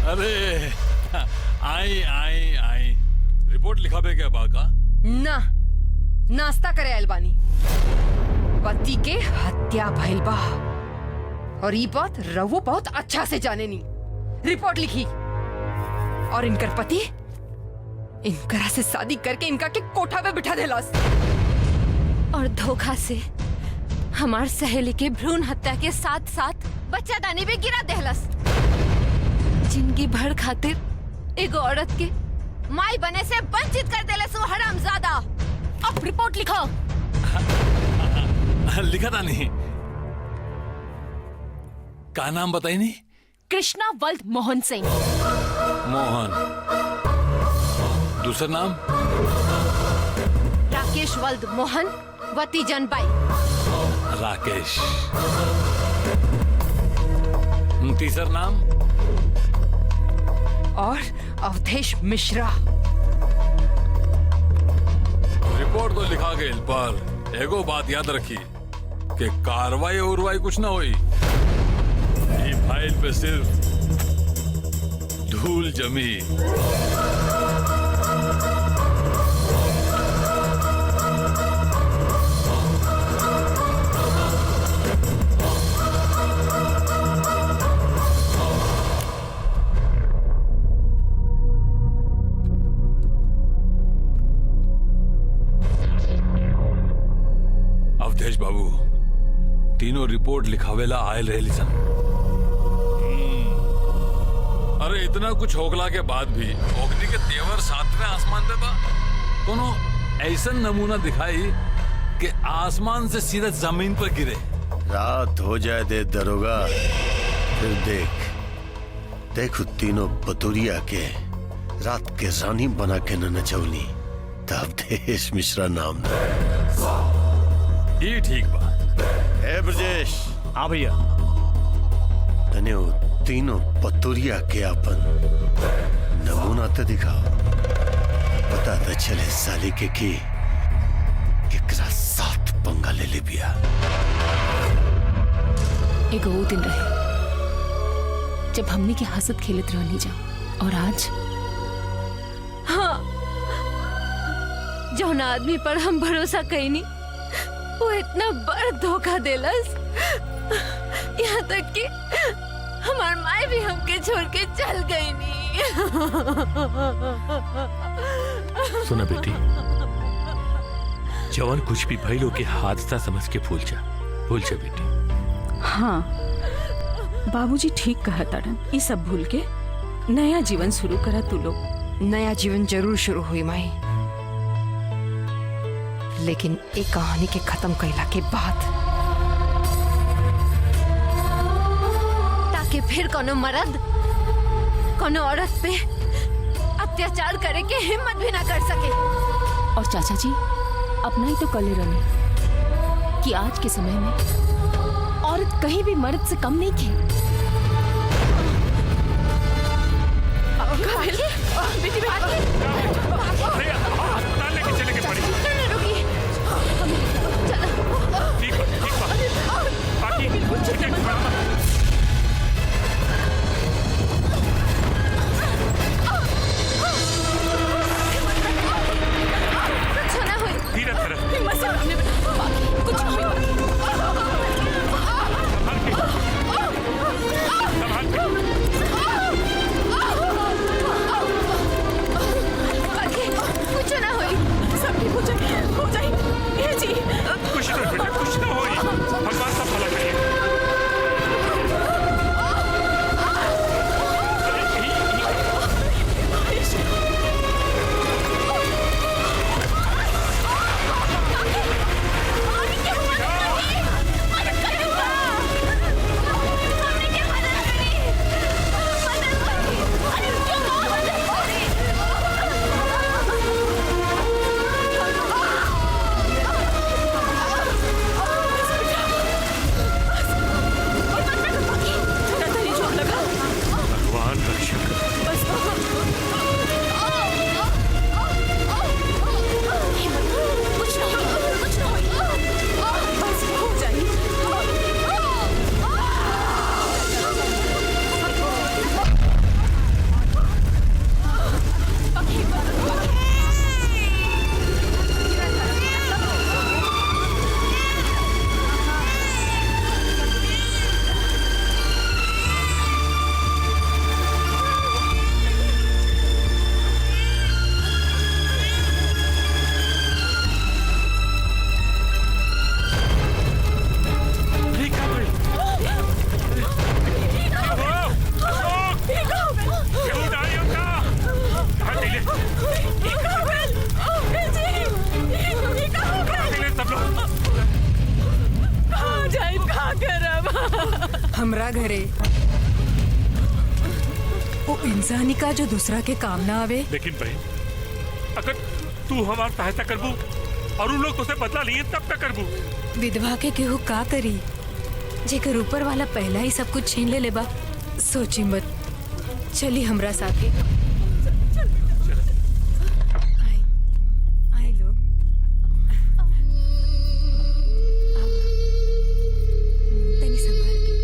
अरे आई आई आई रिपोर्ट लिखा बे क्या बाका? ना नाश्ता करे अलबानी पति के हत्या भइल बा और ये बात रवो बहुत अच्छा से जाने नी। रिपोर्ट लिखी और इनकर पति इनकरा से शादी करके इनका के कोठा पे बिठा देलास और धोखा से हमार सहेली के भ्रूण हत्या के साथ साथ बच्चा दानी भी गिरा देहलस। जिंदगी भर खातिर एगो औरत के माई बने से वंचित कर देलस वो हरामजादा। अब रिपोर्ट लिखो। लिखा था नहीं। का नाम बताई नहीं? कृष्णा वल्द मोहन सिंह। मोहन। दूसरा नाम? राकेश वल्द मोहन वती जनबाई। राकेश। तीसरा नाम? और अवधेश मिश्रा। रिपोर्ट तो लिखा गई पर एगो बात याद रखी कि कार्रवाई उर्वाई कुछ ना हुई। ये फाइल पे सिर्फ धूल जमी। अवधेश बाबू तीनों रिपोर्ट लिखावेला आयल रहे सन। अरे इतना कुछ होकला के बाद भी ओगनी के तेवर सातवें आसमान पे बा। कोनो ऐसा नमूना दिखाई कि आसमान से सीधा जमीन पर गिरे। रात हो जाए दे दरोगा, फिर देख तीनों पतुरिया के रात के रानी बना के न नचौली तब देश मिश्रा नाम ये ठीक बा। है ब्रजेश। हाँ भैया। तने वो तीनों पतुरिया के अपन नमूना तो दिखाओ, पता तो चले साली के की केकरा साथ पंगा ले ले बिया। एगो वो दिन रहे जब हमने के हंसत खेलत रहनी जा और आज हाँ जौन आदमी पर हम भरोसा कईनी वो इतना बड़ धोखा देलस। यहाँ तक कि हमार माए भी हमके छोड़ के चल गई नी। सुना बेटी, जवान कुछ भी भइलो के हादसा समझ के भूल जा बेटी। हाँ बाबूजी ठीक कहा तारन, ये सब भूल के नया जीवन शुरू करा तू लोग। नया जीवन जरूर शुरू हुई माई, लेकिन एक कहानी के खत्म कैला के बाद ताकि फिर कोनो मर्द कोनो औरत पे अत्याचार करे के हिम्मत भी ना कर सके। और चाचा जी अपना ही तो कले रहे कि आज के समय में औरत कहीं भी मर्द से कम नहीं थी। बेटी अस्पताल लेके चले के पड़ी। ठीक बाकी धीरे कुछ हमरा घरे वो इंसानी का जो दूसरा के काम ना आवे। लेकिन बहन, अगर तू हमारी सहायता करबू और उन लोग तुझसे बदला लिए तब तक करबू। विधवा के केहू का करी जेकर ऊपर वाला पहला ही सब कुछ छीन ले लेबा। सोची मत, चली हमरा साथे। आई लोग तनी संभाल के।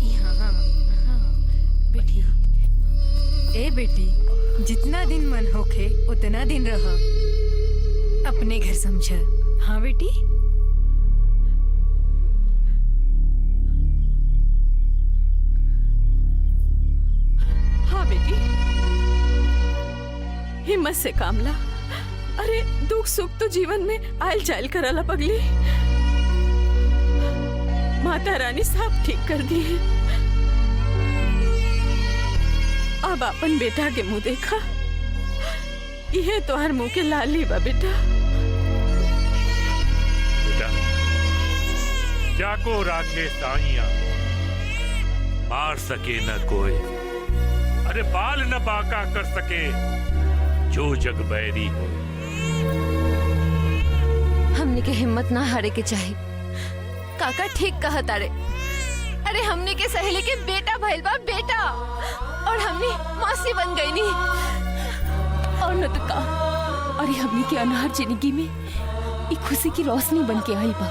यहाँ हाँ बेटी, ए बेटी, जितना दिन मन होखे उतना दिन रह, अपने घर समझा। हाँ बेटी। हाँ बेटी, हिम्मत से काम ला। अरे दुख सुख तो जीवन में आयल जायल करला पगली। माता रानी सब ठीक कर दी है। अब अपन बेटा के मुंह देखा, यह तोहर मुंह के लाली बा बेटा। बेटा, जाको राखे साइया, मार सके न कोई, अरे बाल न बाका कर सके जो जग बैरी हो। हमने के हिम्मत ना हारे के चाहे। काका ठीक कहा तारे। अरे हमने के सहेली के बेटा भइल बा, बेटा, और हमने मासी बन गई नी। और न तो का, अरे हमने के अनहार जिंदगी में एक खुशी की रोशनी बन के आई बा।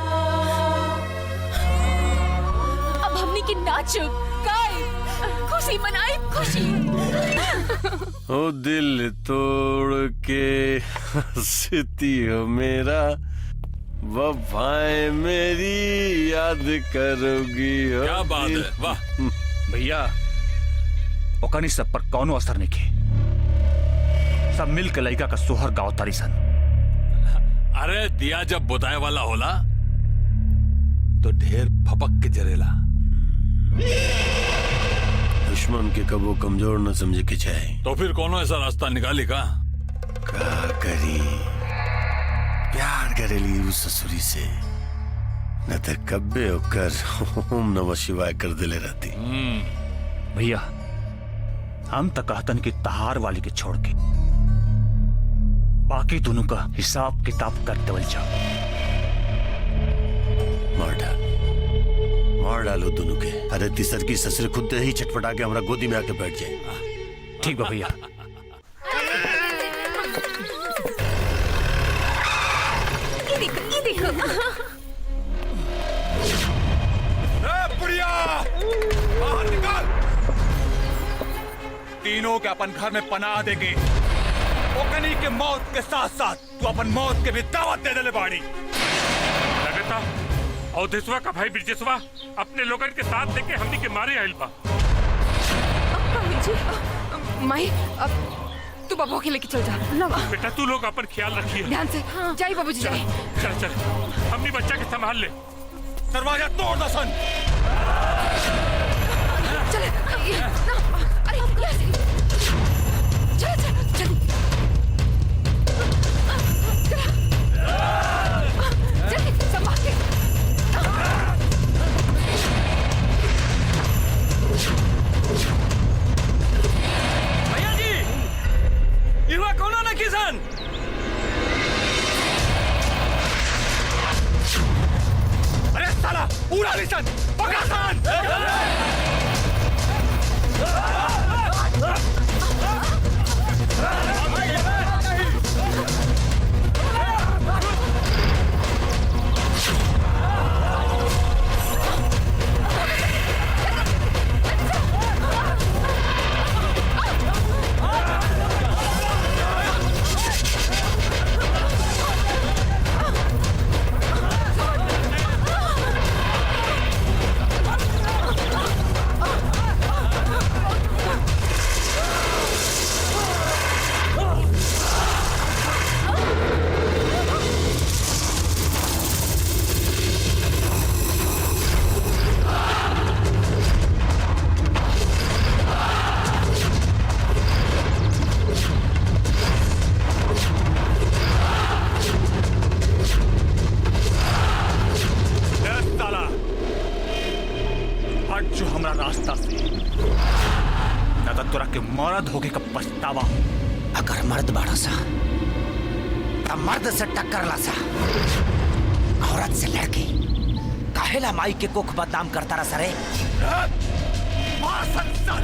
अब हमने की नाचो गाए, खुशी मनाए, खुशी। ओ दिल तोड़ के हंसती हो मेरा, वफाएं मेरी याद करोगी। क्या बात है, वाह। भैया, ओकनी सब पर कौनो असर नहीं के। सब मिल के लड़का का सोहर गाँव तारी सन। अरे दिया जब बुताए वाला होला तो ढेर फपक के जरेला। दुश्मन के कबो कमजोर न समझे के चाहे। तो फिर कोनो ऐसा रास्ता निकाली का करी प्यार करेली उस ससुरी से, न तो कब्बे होकर ओम नमः शिवाय कर दिले रहती। भैया, हम तो कहतन की तहार वाली के छोड़ के बाकी दोनों का हिसाब किताब कर देवल जाओ। मार डालो दोनों के। अरे तीसर की ससुर खुद ही छटपटा के हमारा गोदी में आके बैठ जाए। ठीक बा भैया। ये देखो। बुढ़िया, बाहर निकाल। तीनों के अपन घर में पनाह देंगे। ओकनी के मौत के साथ साथ तू अपन मौत के भी दावत दे दे बाड़ी। लगता औदेशवा का भाई ब्रिजेशवा अपने लोगन के साथ लेके हमनी के मारे आइल बा। माई, अब तू बाबू के लेके चल जा। बेटा, तू लोग अपन ख्याल रखिए। ध्यान से। जाइए बाबूजी, जाइए। चल चल, हमनी बच्चा के संभाल ले। दरवाजा तोड़ दो सन। चले। अरे यहाँ से। चल चल चल। चल संभाल के। भैया जी, इहवा कोनो न किसान। अरे साला, पूरा निशान पकड़ा सन। जो हमरा रास्ता से, न तो तोरा के मर्द होके का पछतावा। अगर मर्द बाड़ा सा तब मर्द से टक्कर ला सा, औरत से लड़के काहेला माई के कोख बदनाम करता रहा सरे। मार संसार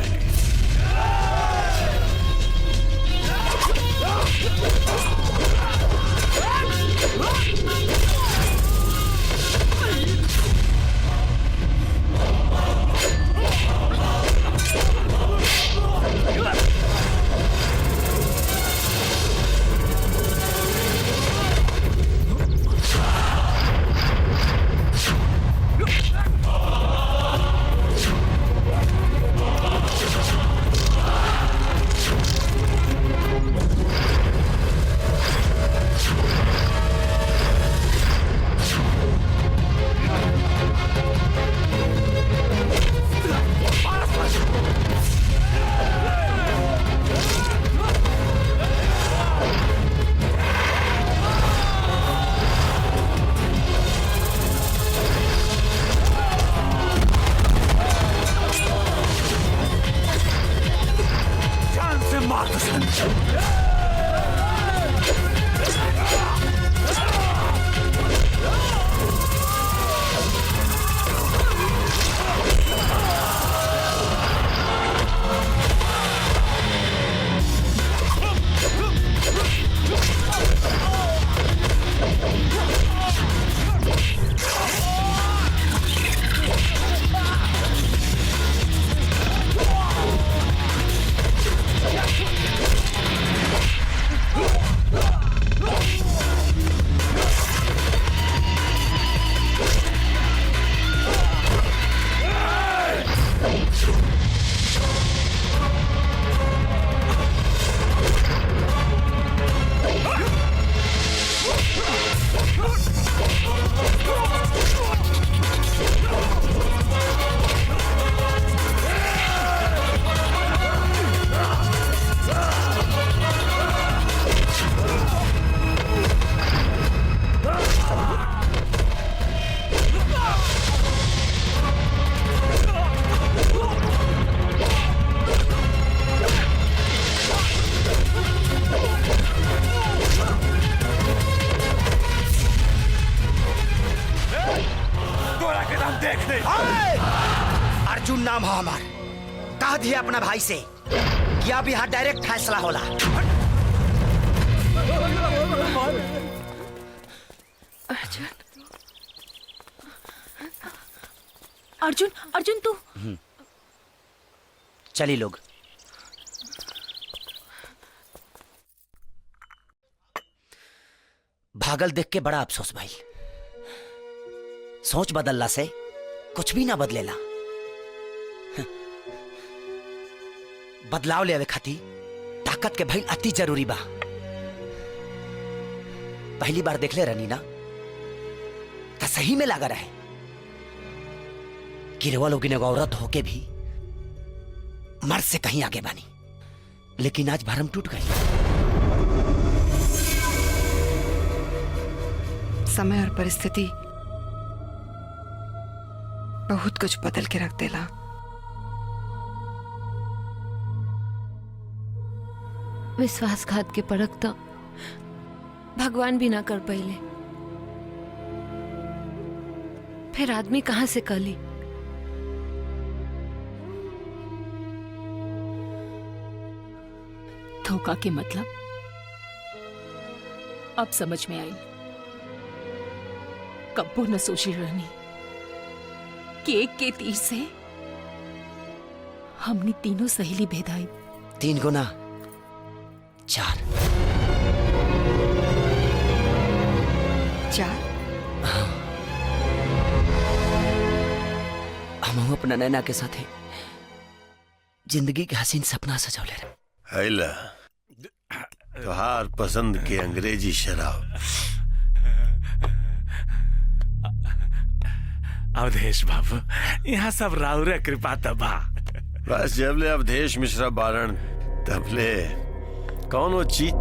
अर्जुन नाम हो हमार। कह दिया अपना भाई से कि अब यहाँ डायरेक्ट फैसला होला। अर्जुन अर्जुन तू चली लोग। भागल देख के बड़ा अफसोस भाई। सोच बदलला से कुछ भी ना बदलेला। बदलाव लेवे खातिर ताकत के भाई अति जरूरी बा। पहली बार देखले रहनी ना तो सही में लगा रहे गिरवा लोग औरत होके भी मर्द से कहीं आगे बानी, लेकिन आज भरम टूट गई। समय और परिस्थिति बहुत कुछ बदल के रख देला। विश्वासघात के परख तो भगवान भी ना कर पाइले, फिर आदमी कहां से कली। धोखा के मतलब अब समझ में आई। कब्बो न सोची रहनी कि एक के तीर से हमने तीनों सहेली भेदाई। 3 गुना 4। हम अपना नैना के साथ जिंदगी के हसीन सपना सजौले रहे। हैला तोहार पसंद के अंग्रेजी शराब। अवधेश बाबू, यहाँ सब राउरे कृपा तबा। बस जबले अवधेश मिश्रा बारण तबले कौनो चीज।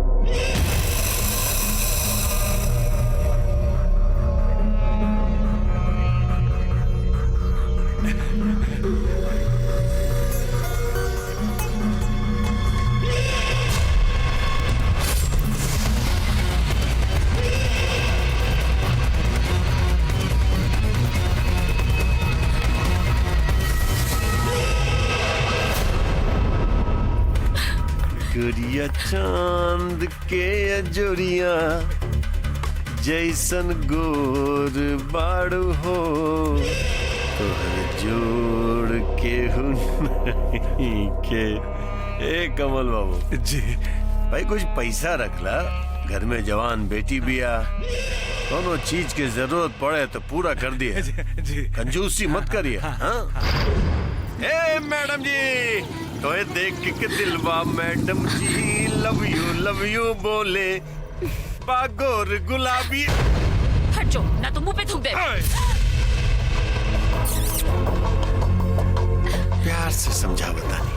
गुड़िया चांद के अजोरिया जैसन गोर बाड़ू हो तोहर जोड़ के नहीं के। ए कमल बाबू जी भाई कुछ पैसा रखला, घर में जवान बेटी भी आ, दोनों चीज की जरूरत पड़े तो पूरा कर दिए। जी कंजूसी मत करिए। हाँ? ए मैडम जी तो ये देख के दिलवा मैडम जी लव यू बोले बागोर गुलाबी। हट जाओ ना तो मुंह पे थूक दे। प्यार से समझा बतानी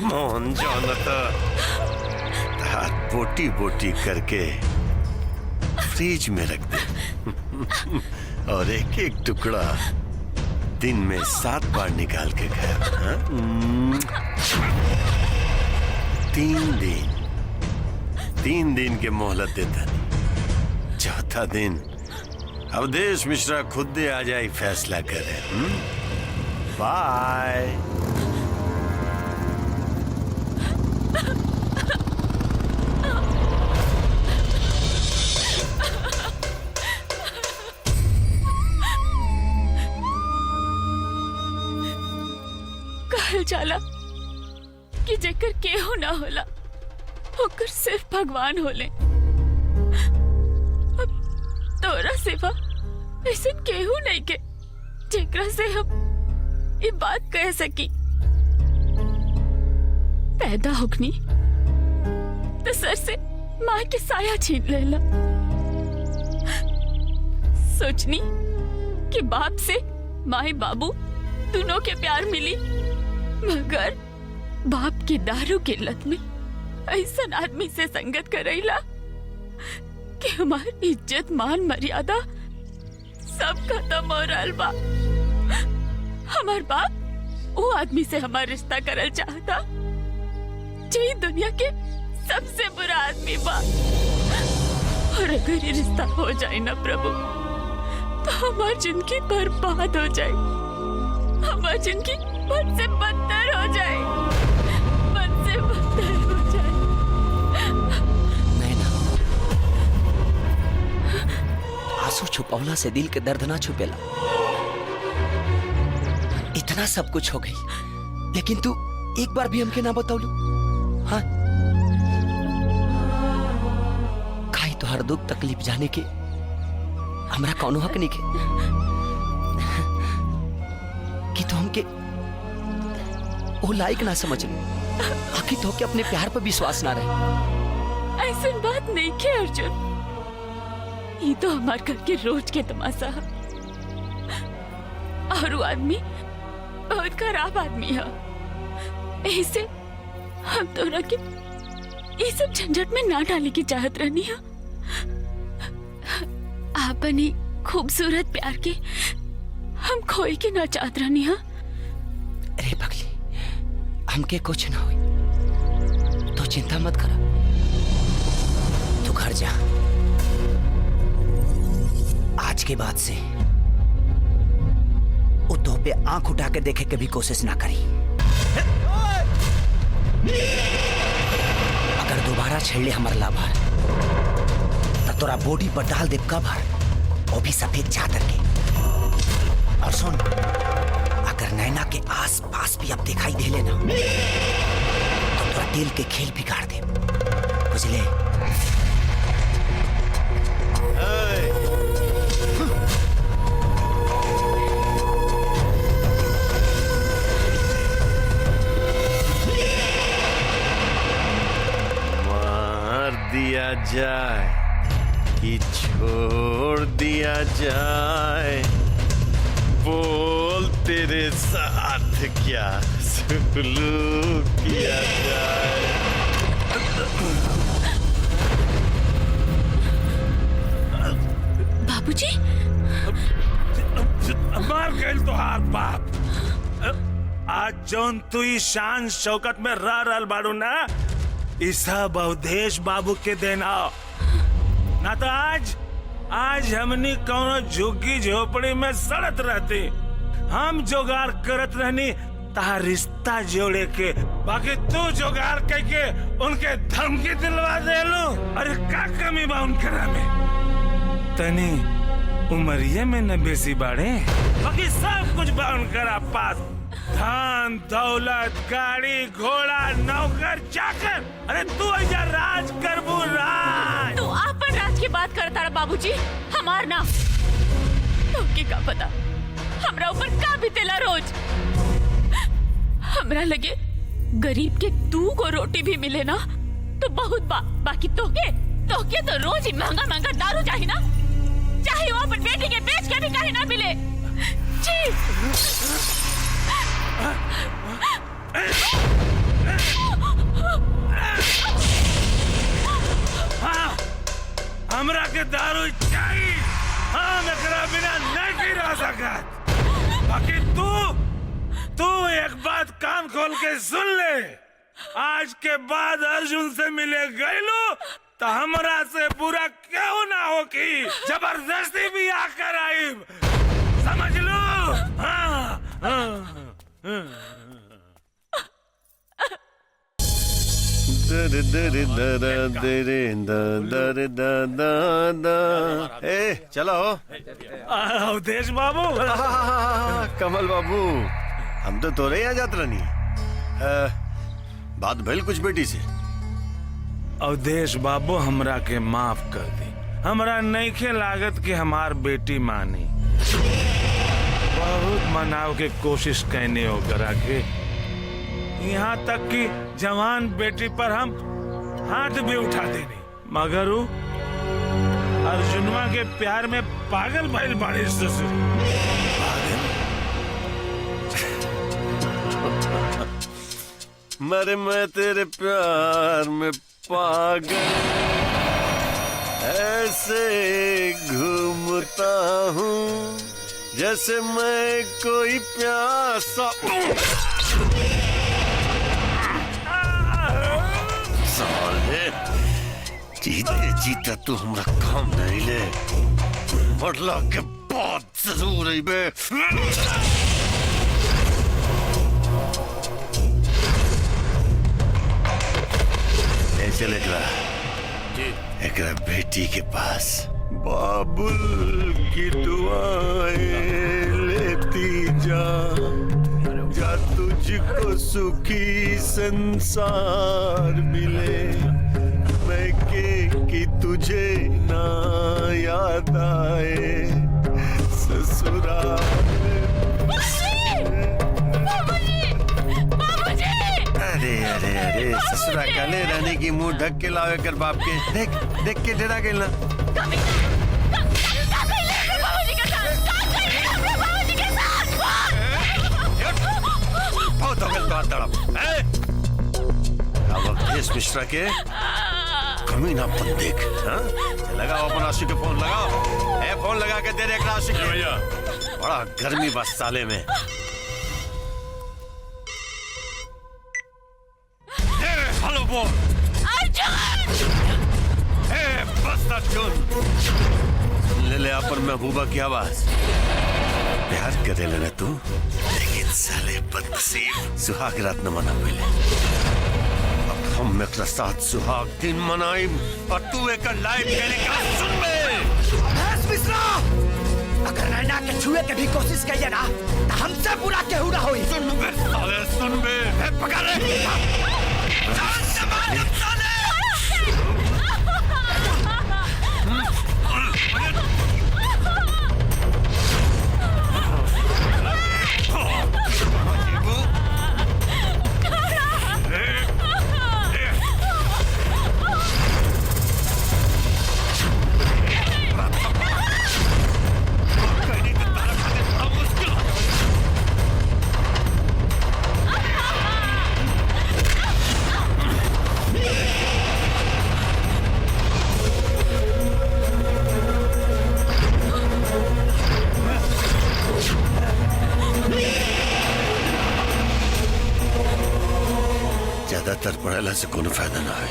मोहन जानता हाथ बोटी बोटी करके फ्रिज में रख दे और एक एक टुकड़ा दिन में 7 बार निकाल के खाया। हाँ? 3 दिन के मोहलत देता नहीं, चौथा दिन अवधेश मिश्रा खुद दे आ जाए फैसला करे। बाय। कहल जाला कि जेकर केहू ना होला ओकर सिर्फ भगवान होले। अब तोरा सिवा ऐसे केहू नहीं के जेकरा से हम ये बात कह सकी। पैदा होकनी तो सर से माँ के साया छीन लेला। सोचनी कि बाप से माँ बाबू दोनों के प्यार मिली, मगर बाप की दारू की लत में ऐसा आदमी से संगत करैला कि हमारी इज्जत मान मर्यादा सब खत्म हो रहल बा। हमार बाप वो आदमी से हमारा रिश्ता करल चाहता जो दुनिया के सबसे बुरा आदमी बा। और अगर ये रिश्ता हो जाए ना प्रभु तो हमारी जिंदगी बर्बाद हो जाए, हमारी जिंदगी बद से बदतर हो जाए, बद से बदतर हो जाए। नैना, आंसू छुपौला से दिल के दर्द ना छुपेला। इतना सब कुछ हो गई लेकिन तू एक बार भी हमके ना बतौलू। हाँ खाई तो हर दुख तकलीफ जाने के हमरा कौनो हक नहीं के कि तो हमके वो लायक ना समझ ली। आखिर तो के अपने प्यार पर विश्वास ना रहे। ऐसी बात नहीं के अर्जुन, ये तो हमारे घर के रोज के तमाशा है। और वो आदमी बहुत खराब आदमी है, ऐसे हम दोनों के ये सब झंझट में ना डालने की चाहत रहनी है। आपनी खूबसूरत प्यार के हम खोई के ना चाहत रहनी है। अरे पगली, हमके कुछ ना हुई तो चिंता मत करा, तू घर जा। आज के बाद से वो तो पे आंख उठा के देखे के भी कोशिश ना करी। अगर दोबारा छेड़ हमार लाभार तो तोरा बॉडी पर डाल दे कवर, वो भी सफेद चादर के। और सुन, अगर नैना के आस पास भी अब दिखाई दे लेना तो तोरा दिल के खेल बिगाड़ दे, बुझले? दिया जाए कि छोड़ दिया जाए, बोल तेरे साथ क्या सुलूक किया जाए। बाबूजी मार गए तो हाथ बाप। आज जौन तू शान शौकत में रह रहल बाड़ू ना, ई सब अवधेश बाबू के देना ना। तो आज हमनी कौनो झुग्गी झोपड़ी में सड़त रहती, हम जोगाड़ करत रहनी तार रिश्ता जोड़े के, बाकी तू जुगाड़ करके उनके धमकी दिलवा दे लो। अरे का कमी बा उनकरा में? तनी उमरिया में न बेसी बाड़े, बाकी सब कुछ बा उनकरा पास। धन दौलत, गाड़ी घोड़ा, नौकर चाकर। अरे तू ऐसा राज करबू राज। तू आपन राज की बात करता रहा बाबूजी, हमार ना। तो का पता हमरा ऊपर का बीतेला रोज। हमरा लगे गरीब के 2 को रोटी भी मिले ना तो बहुत बाकी तोके तो रोज ही महंगा महंगा दारू चाहिए ना, चाहे वो अपन बेटी के बेच के भी कहीं ना मिले। हाँ, हमरा के दारू चाहिए। हाँ, एकरा बिना नहीं रह सकत। बाकी तू एक बात कान खोल के सुन ले। आज के बाद अर्जुन से मिले गईलू तो हमरा से बुरा क्यों ना हो कि जबरदस्ती भी आकर आई। समझ लो। हाँ, हाँ। ए चलो अवधेश बाबू। कमल बाबू, हम तो तोरे यहाँ जात रहनी। बात भइल कुछ बेटी से? अवधेश बाबू, हमरा के माफ कर दी। हमरा नईखे लागत कि हमार बेटी मानी। बहुत मनाव के कोशिश कहने हो करा के, यहाँ तक कि जवान बेटी पर हम हाथ भी उठा देनी, मगर वो अर्जुनवा के प्यार में पागल भइल बाड़ी ससुर। मरे मैं तेरे प्यार में पागल ऐसे घूमता हूँ जैसे मैं कोई प्यासा। साले जीते जीता तू हमरा काम नहीं ले, मरला के बाद जरूर आई बे। चल एकरा बेटी के पास बाबुल की दुआएं लेती जा तुझको सुखी संसार मिले। मैं कि तुझे ना याद आए ससुराल। अरे ससुरा काले रानी की मुंह ढक के लावे कर बाप के। देख के डरा गई ना। बहुत हो गया तड़प। अब अवधेश मिश्रा के कमीनापन देख। हाँ? लगाओ अपन आशिक के फोन लगाओ। फोन लगा के दे दे आशिक भैया। बड़ा गर्मी बस साले में। हेलो बोल। बस अर्जुन, ले ले अपन महबूबा की आवाज। प्यार करे लेना तू, लेकिन साले बदनसीब सुहाग रात न मना पहले। अब हम एक साथ सुहाग दिन मनाई और तू एक लाइव टेलीकास्ट सुन बे। मिश्रा, अगर नैना के छुए के भी कोशिश करिए ना तो हमसे बुरा केहू ना होई। सुन बे साले, सुन बे। पकड़ ले। ज्यादातर पढ़ाला से कोनो फायदा ना है।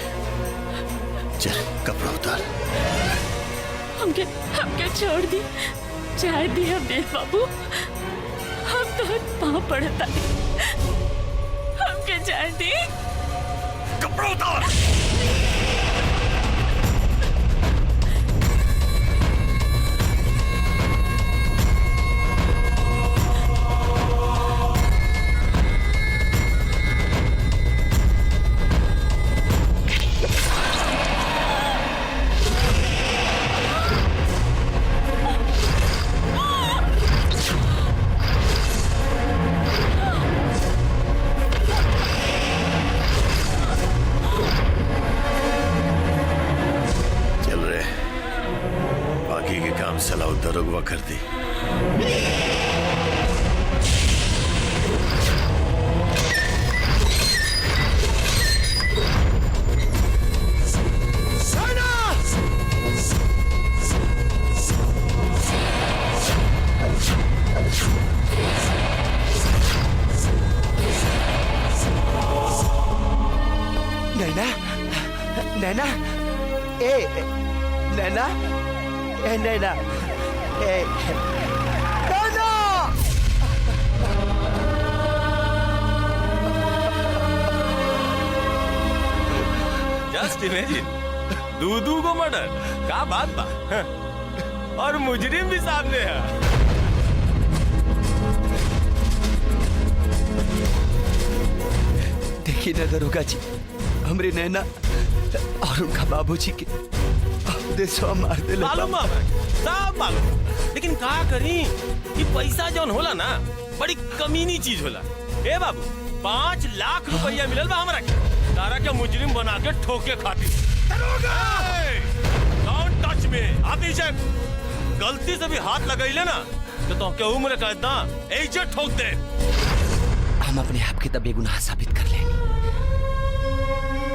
चल कपड़ा उतार। हमके छोड़ दी, चाहे दी अवधेश बाबू। हम तो पाँव पड़ता है, हमके जाए दी। कपड़ा उतार। सलाह दरोगवा कर दी। नैना, नैना, ए नैना, ए नैना, ए नैना। जस्ट इमेजिन, दूधू को मर्डर, क्या बात बा। और मुजरिम भी सामने है। देखिए ना दरोगा जी, हमरे नैना और उनका बाबूजी के देशवा मार दे। मालूम सब मालूम, लेकिन का करी, ये पैसा जौन होला ना बड़ी कमीनी चीज होला। ए बाबू, 5 लाख रुपया मिलल बा हमरा के, तारा के मुजरिम बना के ठोके खातिर। Don't touch me. आती से गलती से भी हाथ लगैले ना तो के उम्र कैद ना ऐसे ठोक दे। हम अपने आप के तब बेगुनाह साबित कर लेनी,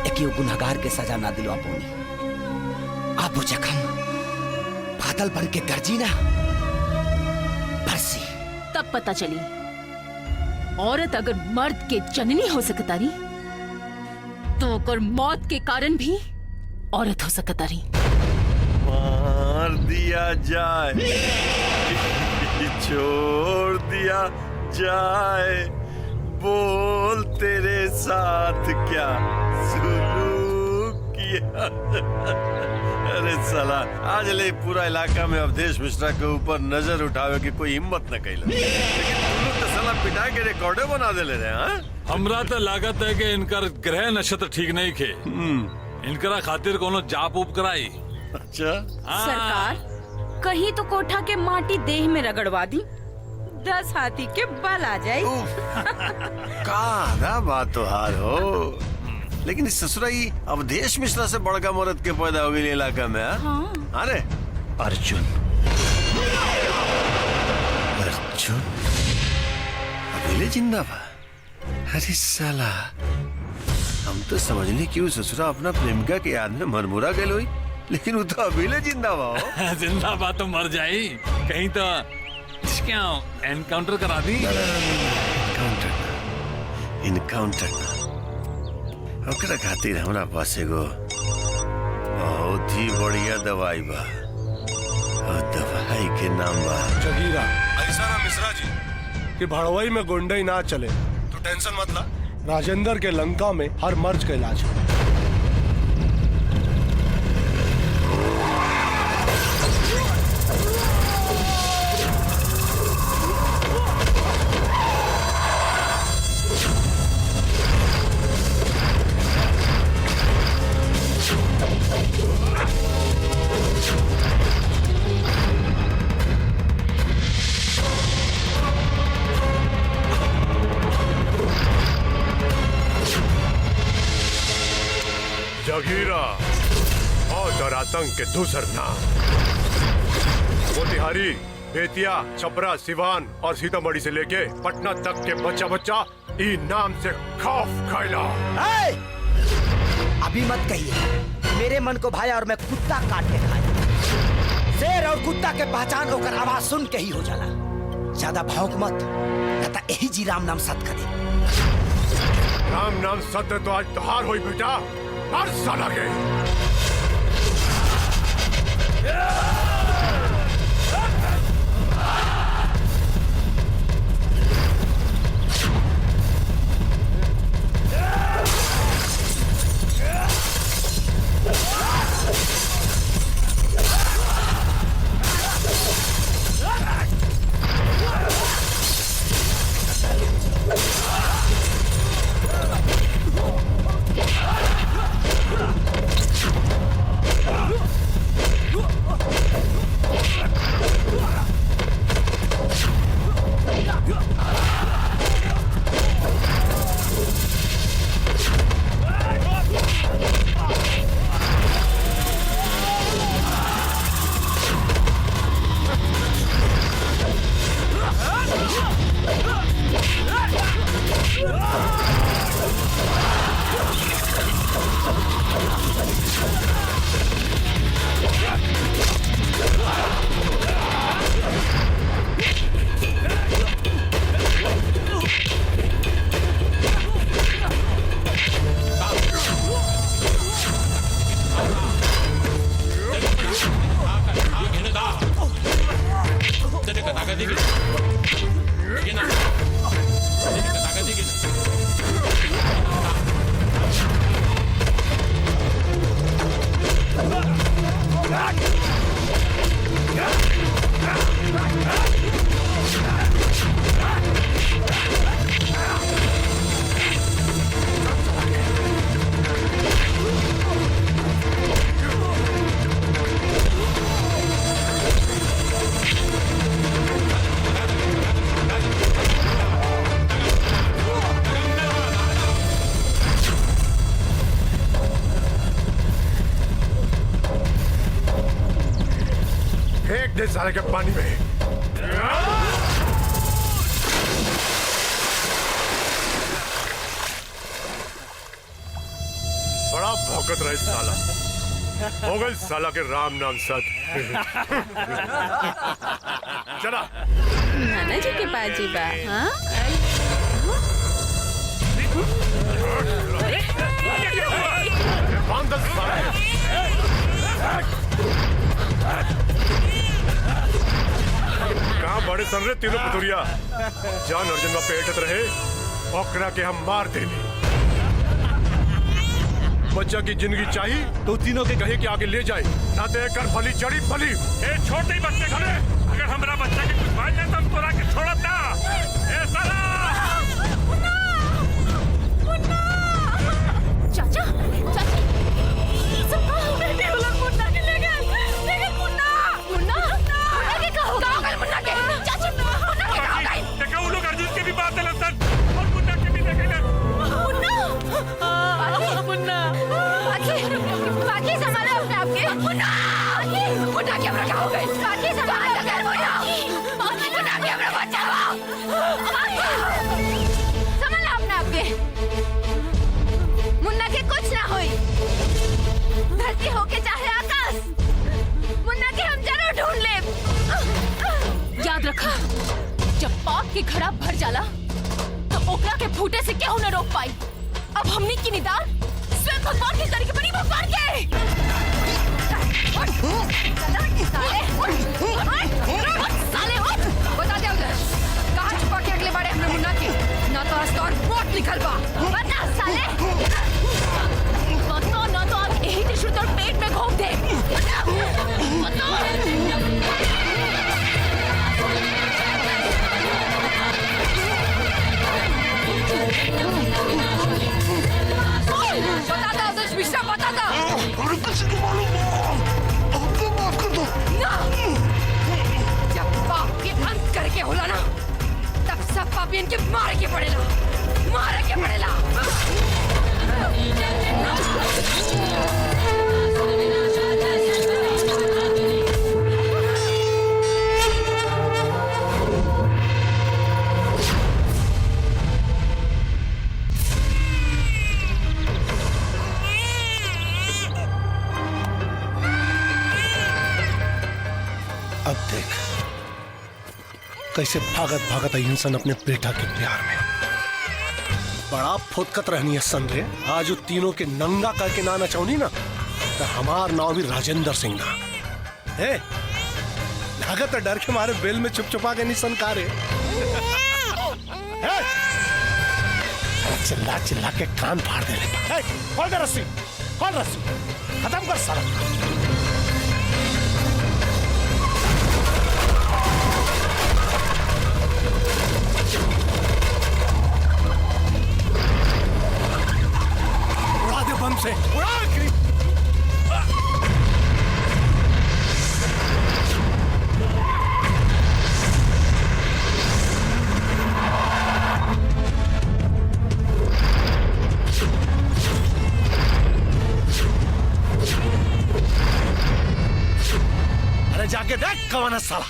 एक गुनाहगार के सजा ना दिलवा पानी। आप वो जख्म बादल बन के गरजी ना बरसी। तब पता चली औरत अगर मर्द के जननी हो सकतारी तो अगर मौत के कारण भी औरत हो सकतारी। मार दिया जाए, छोड़ दिया जाए, बोल तेरे साथ क्या सुलूक किया। अरे साला, आज ले पूरा इलाका में अवधेश मिश्रा के ऊपर नजर उठावे की कोई हिम्मत न कैला, लेकिन तुम लोग तो साला पिटा के रिकॉर्डे बना दे ले रहे हैं। हमरा तो लागत है कि इनकर ग्रह नक्षत्र ठीक नहीं खे, इनकरा खातिर कोनो जाप उप कराई। अच्छा सरकार, कहीं तो कोठा के माटी देह में रगड़वा दी, 10 हाथी के बल आ जाए। का बात तो हार हो, लेकिन इस ससुराई अवधेश मिश्रा से बड़का मर्द के पैदा हो गई इलाका में। हाँ? अरे अर्जुन, अर्जुन अकेले जिंदा बा। अरे साला, हम तो समझने क्यों ससुरा अपना प्रेमिका के याद में मरमुरा गए हुई, लेकिन वो तो अकेले जिंदा बा। जिंदा बा तो मर जाई, कहीं तो क्या एनकाउंटर करा दी। इनकाउंटर ओकरा खातिर हमरा पास एगो बहुत ही बढ़िया दवाई बा, और दवाई के नाम बा जगीरा। ऐसा ना मिश्रा जी कि भड़वई में गुंडई ना चले तो टेंशन मत ला, राजेंद्र के लंका में हर मर्ज का इलाज है। जगीरा और आतंक के दूसर नाम। मोतिहारी, बेतिया, छपरा, सिवान और सीतामढ़ी से लेके पटना तक के बच्चा बच्चा ई नाम से खौफ खैला। अभी मत कहिए मेरे मन को भाया और मैं कुत्ता काट के खाया। शेर और कुत्ता के पहचान होकर आवाज सुन के ही हो जाला। ज्यादा भौंक मत, कहता यही जी राम नाम सत्य करे। राम नाम सत्य तो आज त्योहार हुई बेटा, हर साल आगे। साले के पानी में। बड़ा भौंकत रहे साला। हो गई साला के राम नाम सत। चला नाना जी के पास जी बा। हाँ कहाँ बड़े सन रहे तीनों पतुरिया। जान अर्जुन में पेटत रहे ओकरा के हम मार देने। बच्चा की जिंदगी चाहिए तो तीनों के कहे कि आगे ले जाए, ना तो कर फली चढ़ी फली। ए छोटे बच्चे खड़े, अगर हमारा बच्चा के कुछ भाई जाए तो हम तोरा के छोड़ब ना। ए साला चाचा चाची सब बेटे वाला मुन्ना के ले गए। लेकिन मुन्ना मुन्ना मुन्ना के कहा होगा? मुन्ना के चाची मुन्ना के कहा गए? देखा वो लोग अर्जुन के भी बात है लसन और मुन्ना के भी देखेंगे। मुन्ना बाकी संभालो अपने आप के। मुन्ना मुन्ना के हमरा क्या हो गए? बाकी संभाल कर मुन्ना मुन्ना के हमरा बचाओ। संभालो अपने आप के। मुन्ना के कुछ ना होई। धरती होके चाहे आकाश, मुन्ना के हम जरूर ढूंढ लेब। याद रखा, जब पाप के घड़ा भर जाला तो ओकरा के फूटे से केहू न रोक पाई। अब हमनी की निदान स्वयं भगवान के करी के बड़ी भगवान के। साले उठ, बता दे उधर कहाँ छुपा के अगले बारे हमने मुन्ना के, ना तो आज तो और मोट निकल बा। बता साले, बता ना तो आज यही टिश्यू तोड़ पेट में घोंप दे। बता दो उधर मिश्रा, बता दो। अरे किसी को मालूम अपने माफ कर दो ना, जब पाप के अंत करके होला ना तब सब पापी इनके मारे के पड़ेला, मारे के पड़ेला। अब देख कैसे भागत भागत आई इंसान अपने बेटा के प्यार में। बड़ा फुदकत रहनी है सन रे। आज वो तीनों के नंगा करके ना नचौनी ना तो हमार नाम भी राजेंद्र सिंह ना। ए लागत डर के मारे बेल में छुप छुपा के नहीं सन का रे। चिल्ला चिल्ला के कान फाड़ दे ले। खोल दे रस्सी, खोल रस्सी, खत्म कर सारा। बम से उड़ा अरे जाके देख कौन है साला।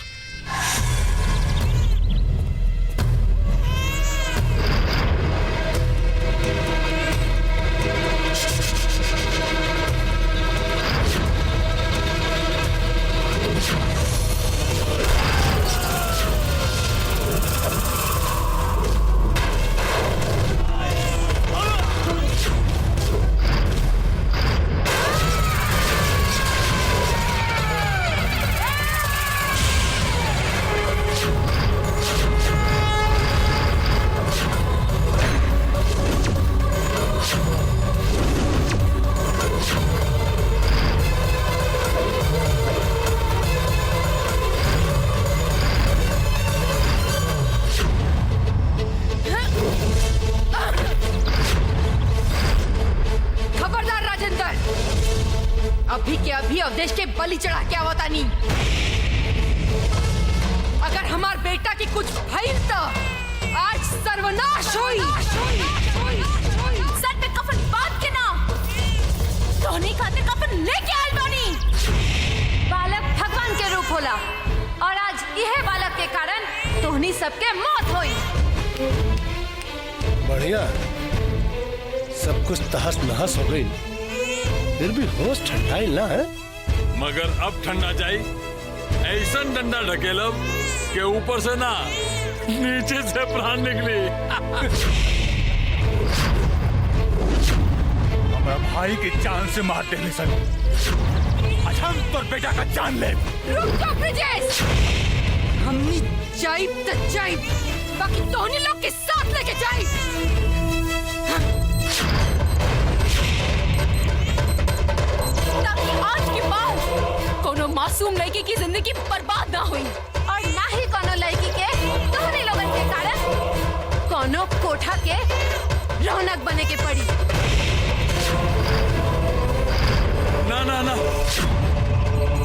अभी के अभी अवधेश के बलि चढ़ा के आवता नहीं। अगर हमार बेटा की कुछ भइल तो आज सर्वनाश होई। सर पे कफन बांध के ना धोनी खातिर कफन लेके आइल बानी। बालक भगवान के रूप होला यह बालक के कारण तोहनी सबके मौत होई। बढ़िया, सब कुछ तहस नहस हो गई, फिर भी होश ठंडाई ना है। मगर अब ठंडा जाई, ऐसा डंडा ढकेलब के ऊपर से ना नीचे से प्राण निकली। हमारा भाई की जान से मार देने सन, आज हम तोर बेटा का जान ले। रुक जा ब्रिजेश, हमनी जाइब त जाइब, बाकी तोहनी लोग के साथ लेके जाइब। ताकि आज के बाद कोनो मासूम लड़की की जिंदगी बर्बाद ना हुई, और ना ही कोनो लड़की के तोहनी लोगन के कारण कोनो कोठा के रौनक बने के पड़ी। ना ना ना,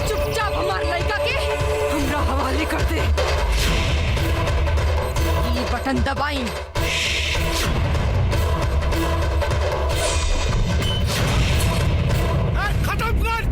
चुपचाप हमार लड़का के हमरा हवाले कर दे। ये बटन दबाई। खत्म कर।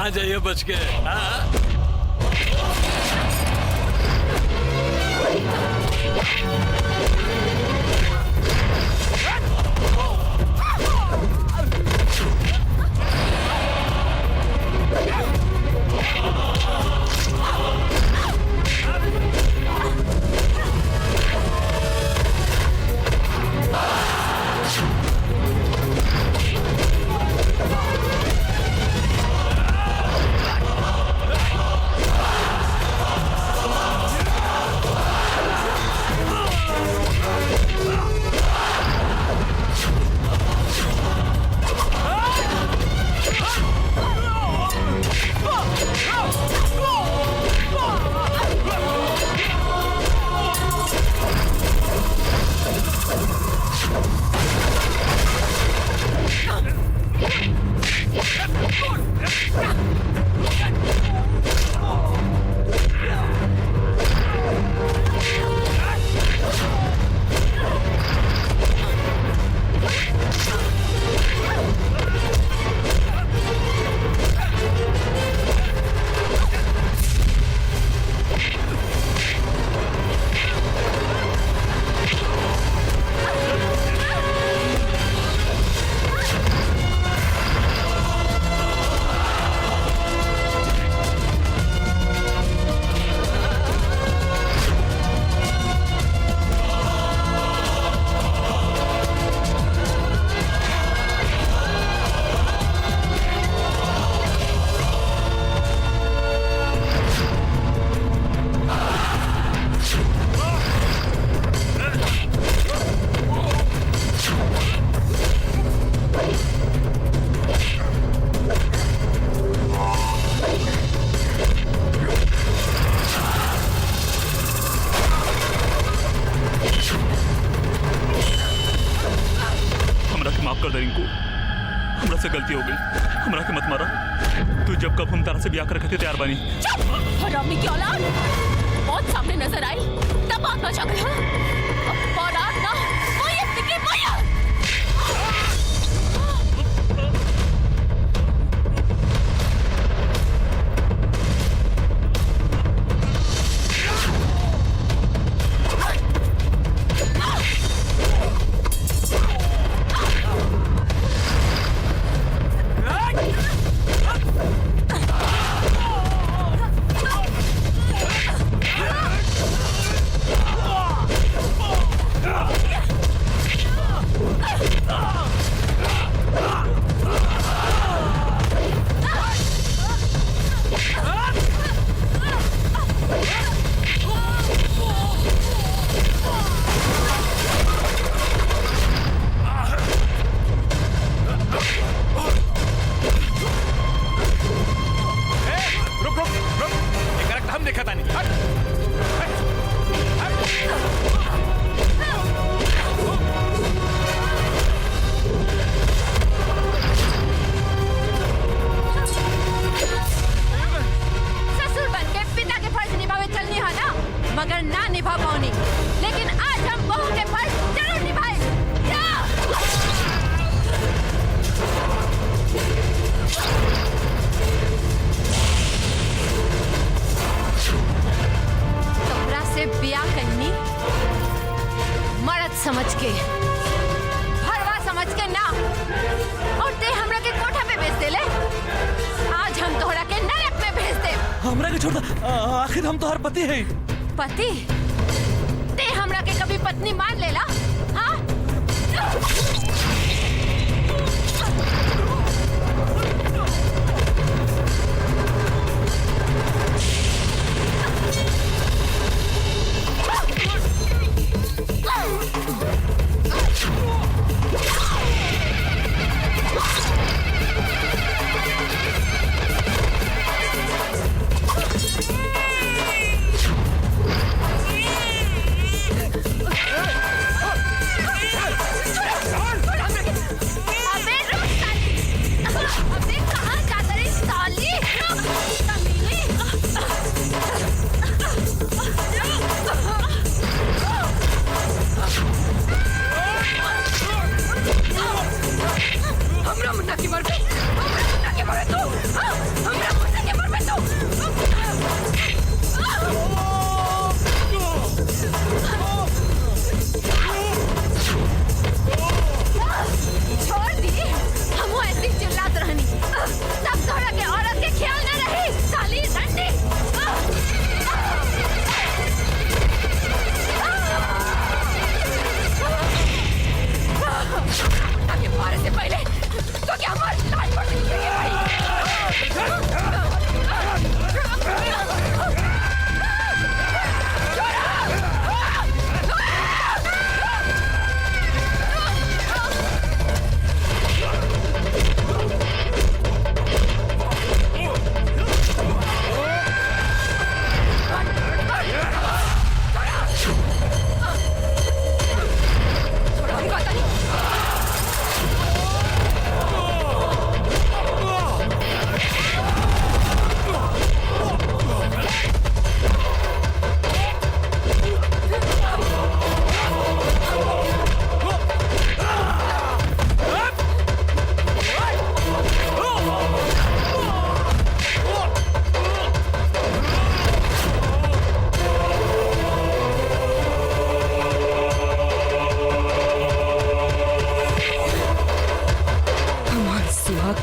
जाइए बच के। हाँ? हमरा से गलती हो गई, हमरा के मत मारा। तू जब कब हम तारा से ब्याह कर तैयार बनी। चुप! हरामी की औलाद! बहुत सामने नजर आई तब बात बचा गई। अब बारात ना, वो ये निकली माया। हमरा के छोड़ दो। आखिर हम तो हर पति है। पति? ते हमरा के कभी पत्नी मान लेला? हाँ?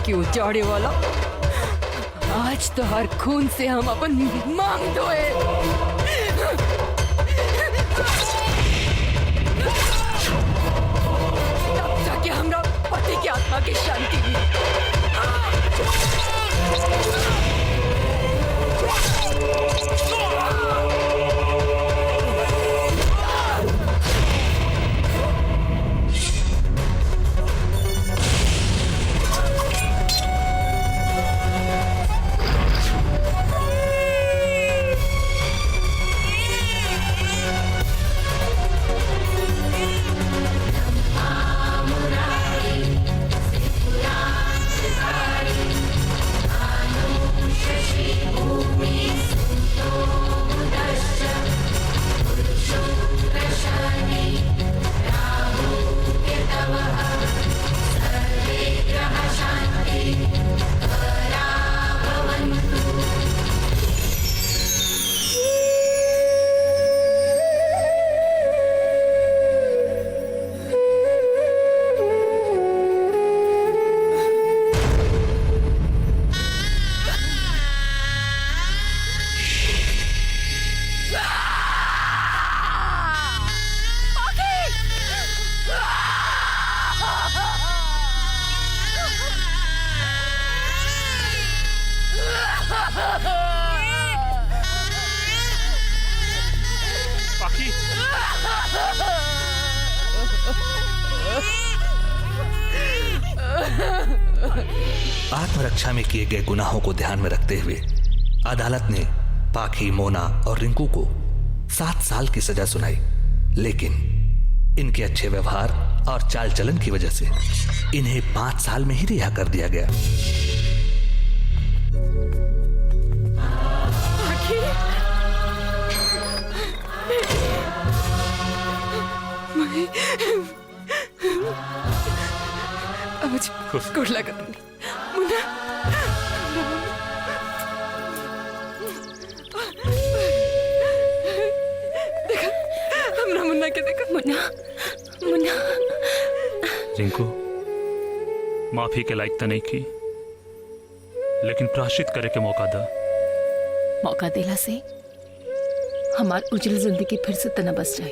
के उजाड़े वाला, आज तो हर खून से हम अपन मांग धोए। तब जाके हमरा पति के आत्मा की शांति आत्मरक्षा में किए गए गुनाहों को ध्यान में रखते हुए अदालत ने पाखी, मोना और रिंकू को 7 साल की सजा सुनाई, लेकिन इनके अच्छे व्यवहार और चाल चलन की वजह से इन्हें 5 साल में ही रिहा कर दिया गया। गुड लक मुन्ना। देखा हमरा मुन्ना के देखा। मुन्ना मुन्ना रिंकू, माफी के लायक तो नहीं की, लेकिन प्रायश्चित करे के मौका दा। मौका देला से हमार उजल जिंदगी फिर से तना बस जाए।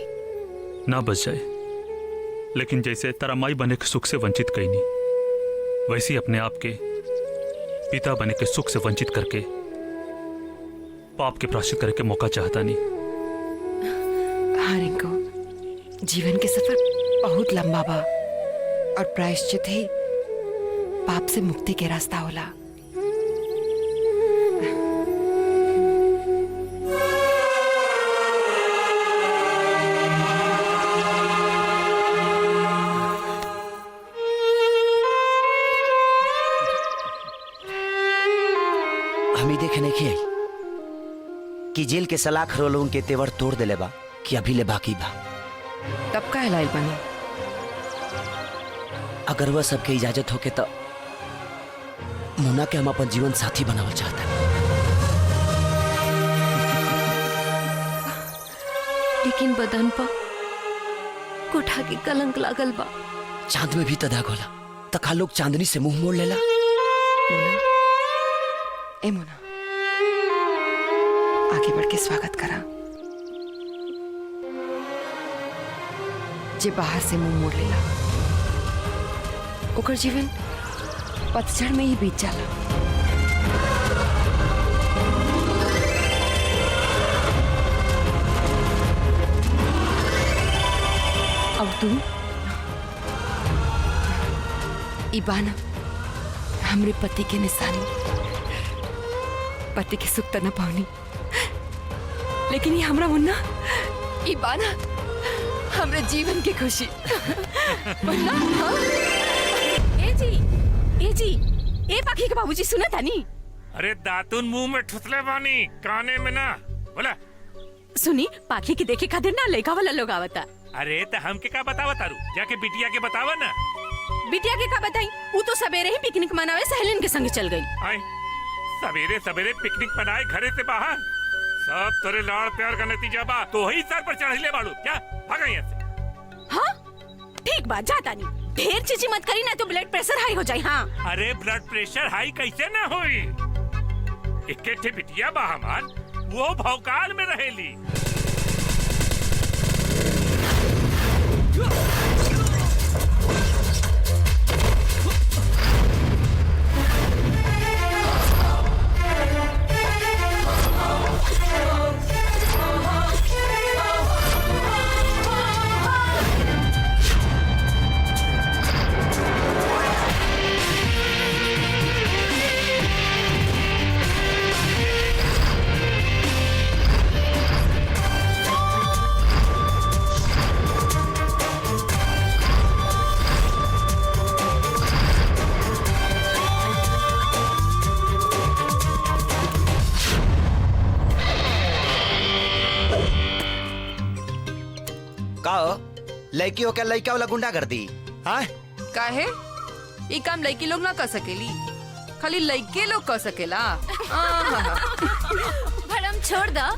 ना बच जाए, लेकिन जैसे तारा माई बने के सुख से वंचित कईनी, वैसे ही अपने आप के पिता बने के सुख से वंचित करके पाप के प्रायश्चित करे के मौका चाहता नहीं। हाँ रिंकू, जीवन के सफर बहुत लंबा बा और प्रायश्चित ही पाप से मुक्ति के रास्ता होला। हमी देखने की आई कि जेल के सलाख रोलों के तेवर तोड़ देले बा कि अभी ले बाकी बा। तब का लाइल बनी? अगर वह सबके इजाजत होके तो मुन्ना के हम अपन जीवन साथी बनावल चाहता। लेकिन बदन पर कोठा के कलंक लागल बा। चांद में भी तो दाग होला, तका लोग चांदनी से मुंह मोड़ लेला। ए मुन्ना, आगे बढ़ के स्वागत करा। जे बाहर से मुंह मोड़ लेला ओकर जीवन पतझड़ में ही बीत जाला। अब तू इबाना हमरे पति के निशानी, पति के सुख त न पावनी, लेकिन ये हमरा मुन्ना इबाना हमरे जीवन की खुशी। मुन्ना, हाँ? ए पाखी के बाबूजी सुना तानी? अरे दातुन मुंह में ठुसले बानी, काने में ना। बोला सुनी, पाखी की देखे खातिर ना लड़का वाला लोग आवता। अरे तो हम के का बतावा तारू, जाके बिटिया के बतावा ना। बिटिया के का बताई? वो तो सवेरे ही पिकनिक मनावे सहेलिन के संग चल गई। आए सवेरे सवेरे पिकनिक मनाए घरे से बाहर, सब तेरे लाड़ प्यार का नतीजा बा। तो ही सर पर चढ़ ले बाड़ू क्या? भागा यहाँ से। हाँ ठीक बात, जाता नहीं। ढेर चीची मत करी ना तो ब्लड प्रेशर हाई हो जाए। हाँ अरे ब्लड प्रेशर हाई कैसे ना होई? इकट्ठे बिटिया बा हमार, वो भौकाल में रहेली। लड़की होकर लड़का वाला गुंडा कर दी। हाँ काहे? ये काम लड़की लोग ना कर सकेली, खाली लड़के लोग कर सकेला। भरम छोड़ दा,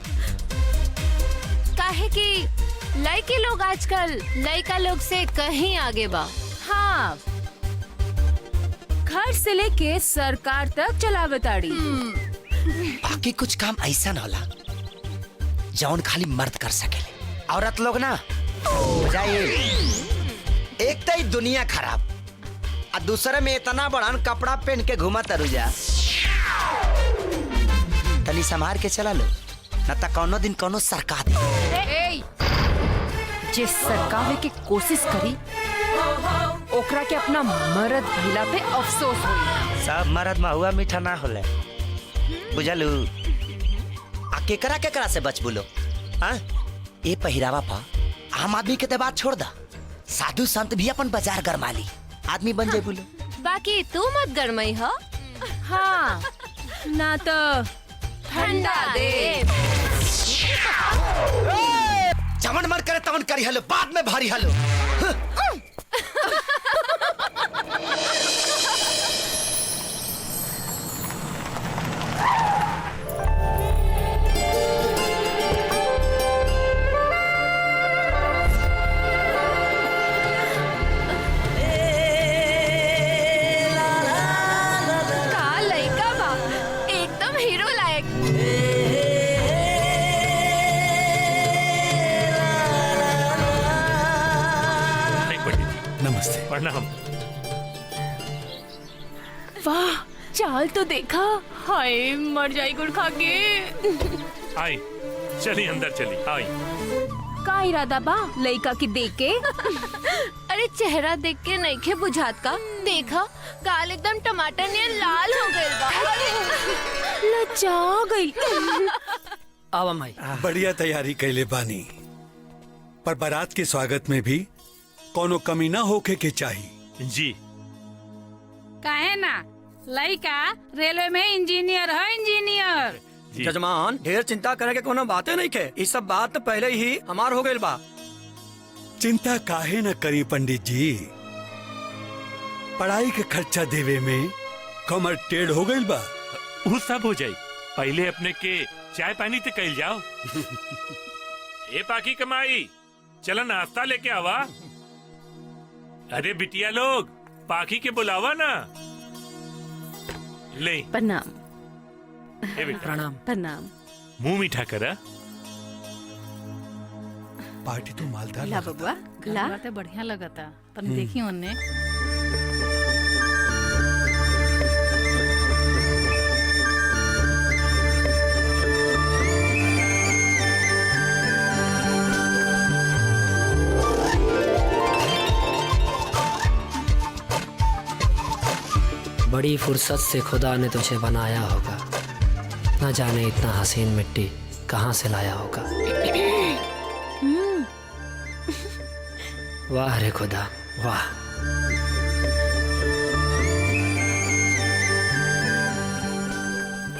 काहे कि लड़के लोग आजकल लड़का लोग से कहीं आगे बा। हाँ, घर से लेके सरकार तक चलावताड़ी। बाकी कुछ काम ऐसा न होला जौन खाली मर्द कर सकेले। औरत लोग ना जाइए, एक तो दुनिया खराब और दूसरे में इतना बड़ान कपड़ा पहन के घुमा तरुजा। तनी संभार के चला लो, न तो कौनो दिन कौनो सरका दे। जे सरकावे की कोशिश करी ओकरा के अपना मर्द भइला पे अफसोस होई। सब मर्द महुआ मीठा ना होले, बुझलू? आ केकरा केकरा से बच बोलो। हाँ ए पहिरावा पा आम आदमी के बात छोड़ दा, साधु संत भी अपन बाजार गरमाली आदमी बन जाए बोलो। बाकी तू मत गरमाई हो। हाँ ना तो ठंडा दे। जमन मन करे तमन करी हलो, बाद में भारी हलो। का लइका बा, एकदम हीरो लायक। प्रणाम। वाह, चाल तो देखा। हाय, मर जाई गुड़ खा के। आई, चली अंदर चली। आई। का इरादा बा लइका की देख के? अरे चेहरा देख के नइखे बुझात का? देखा, गाल एकदम टमाटर ने लाल हो गइल बा। लजा गई। आवा माई। बढ़िया तैयारी कैले बानी, पर बारात के स्वागत में भी कोनो कमी ना होके के चाहिए। जी। काहे ना, लइका रेलवे में इंजीनियर है, इंजीनियर। जजमान, ढेर चिंता करे के कोनो बातें नहीं के। इस सब बात तो पहले ही हमार हो गइल बा। चिंता काहे न करी पंडित जी, पढ़ाई के खर्चा देवे में कमर टेढ़ हो गइल बा। वो सब हो जाई, पहले अपने के चाय पानी ते कइल जाओ। ए पाकी कमाई, चला नाश्ता लेके आवा। अरे बिटिया लोग, पाकी के बुलावा ना। ले। प्रणाम। प्रणाम। प्रणाम। मुंह मीठा करा। पार्टी तो मालदार ला बबुआ, ला। तो बढ़िया लगता, पर देखी उन्ने। बड़ी फुर्सत से खुदा ने तुझे बनाया होगा, न जाने इतना हसीन मिट्टी कहाँ से लाया होगा। वाह रे खुदा, वाह।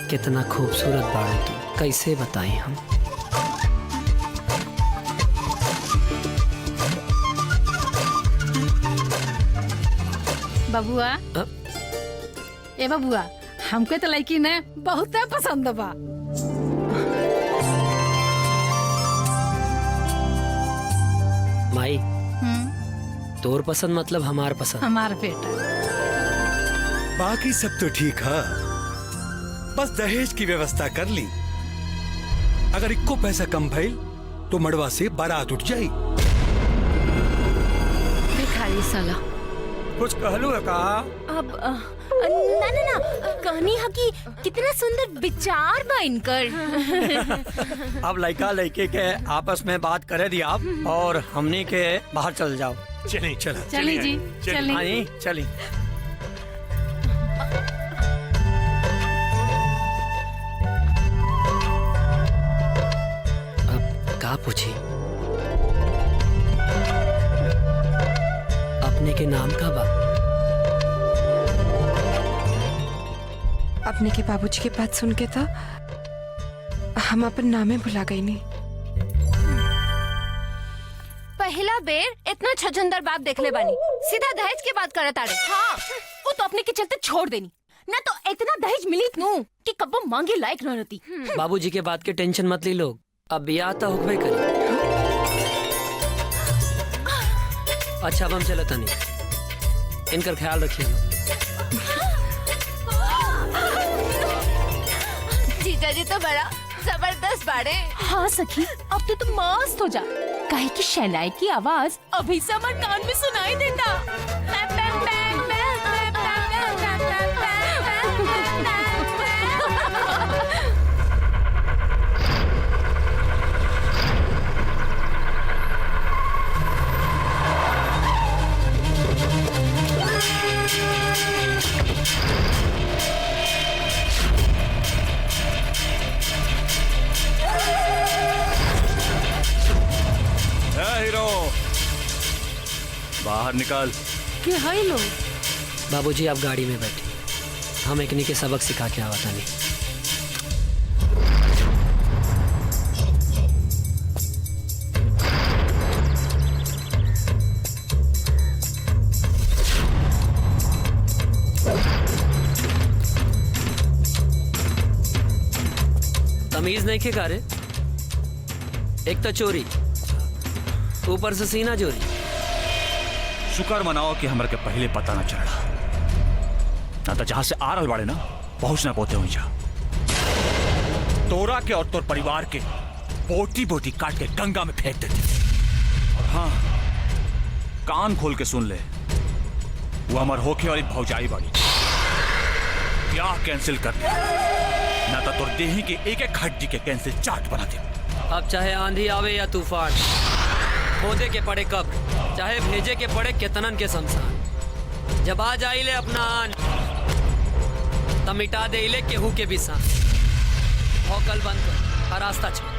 कितना खूबसूरत बाड़े तू, कैसे बताएं हम। बबुआ, ए बबुआ, हमके तो लड़की ने बहुत पसंद बा। माई, तोर पसंद मतलब हमार पसंद। हमार बेटा। बाकी सब तो ठीक है, बस दहेज की व्यवस्था कर ली। अगर इक्को पैसा कम भइल तो मड़वा से बारात उठ जाई। भिखारी साला। कुछ कहलू है का? अब ना ना ना, कहनी है कि कितना सुंदर विचार बा इनकर। अब लड़का लड़के के आपस में बात करे दिया आप, और हमनी के बाहर चल जाओ। चली चला। चली जी, चली। आई, चली। अब का पूछी? अपने के नाम का बा? अपने के बाबूजी के बात सुन के तो हम अपन नामे भुला गई नहीं। पहला बेर इतना छछंदर बाप देखले बानी, सीधा दहेज के बात करत आड़े। हाँ, वो तो अपने के चलते छोड़ देनी, ना तो इतना दहेज मिली नू कि कब्बो मांगे लायक न रहती। बाबूजी के बात के टेंशन मत ली लोग, अब ब्याह तो होबे करी। अच्छा, अब हम चलत नहीं, इनकर ख्याल रखिए। जीजा जी तो बड़ा जबरदस्त बाड़े। हाँ सखी, अब तो तुम मस्त हो जा, काहे की शहनाई की आवाज अभी से हमारे कान में सुनाई देता। हीरो, बाहर निकाल। क्या है लो? बाबूजी आप गाड़ी में बैठे, हम एकनी के सबक सिखा के आवा तानी। तमीज नहीं के कारे, एक तो चोरी, ऊपर से सीना चोरी। शुक्र मनाओ कि हमरा के पहले पता न चला, ना तो जहां से आ रहल बाड़े ना पहुंच ना पहुंचे हुई जा। तोरा के और तोर परिवार के बोटी बोटी काट के गंगा में फेंक देते। और हाँ, कान खोल के सुन ले, वो हमार होके वाली भौजाई बाड़ी। क्या कैंसिल कर दे ना तो तोर देही के एक एक हड्डी के कैंसिल चार्ट बना दे। अब चाहे आंधी आवे या तूफान, खोदे के पड़े कब, चाहे भेजे के पड़े केतनन के शमशान, जब आ जाइले अपना आन तब मिटा दे इले केहू के भी सान। भौकल बंद कर और रास्ता छोड़।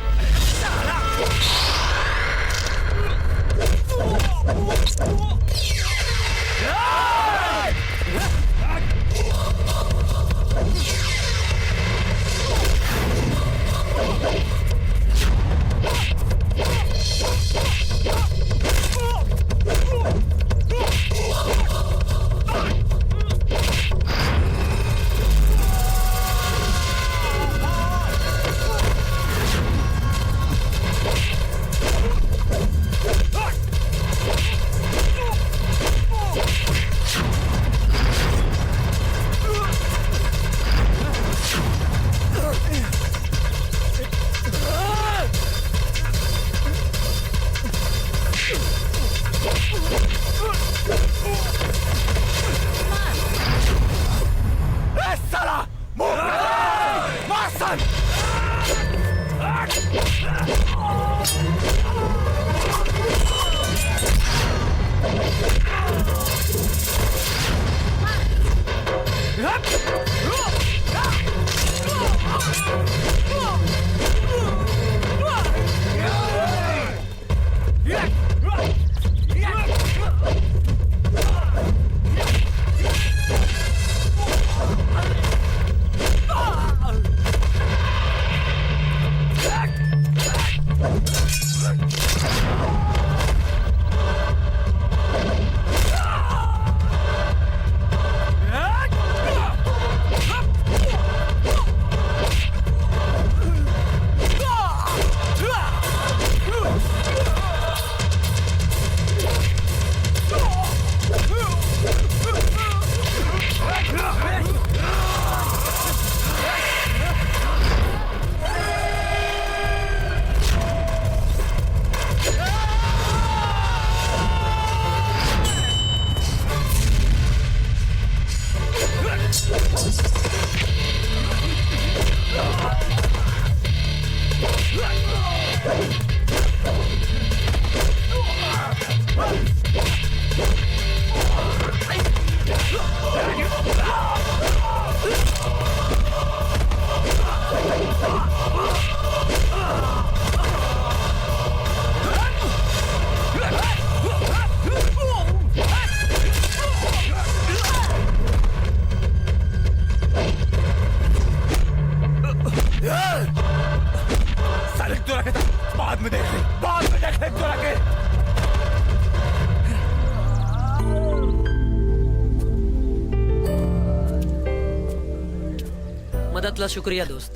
मदद ला शुक्रिया दोस्त।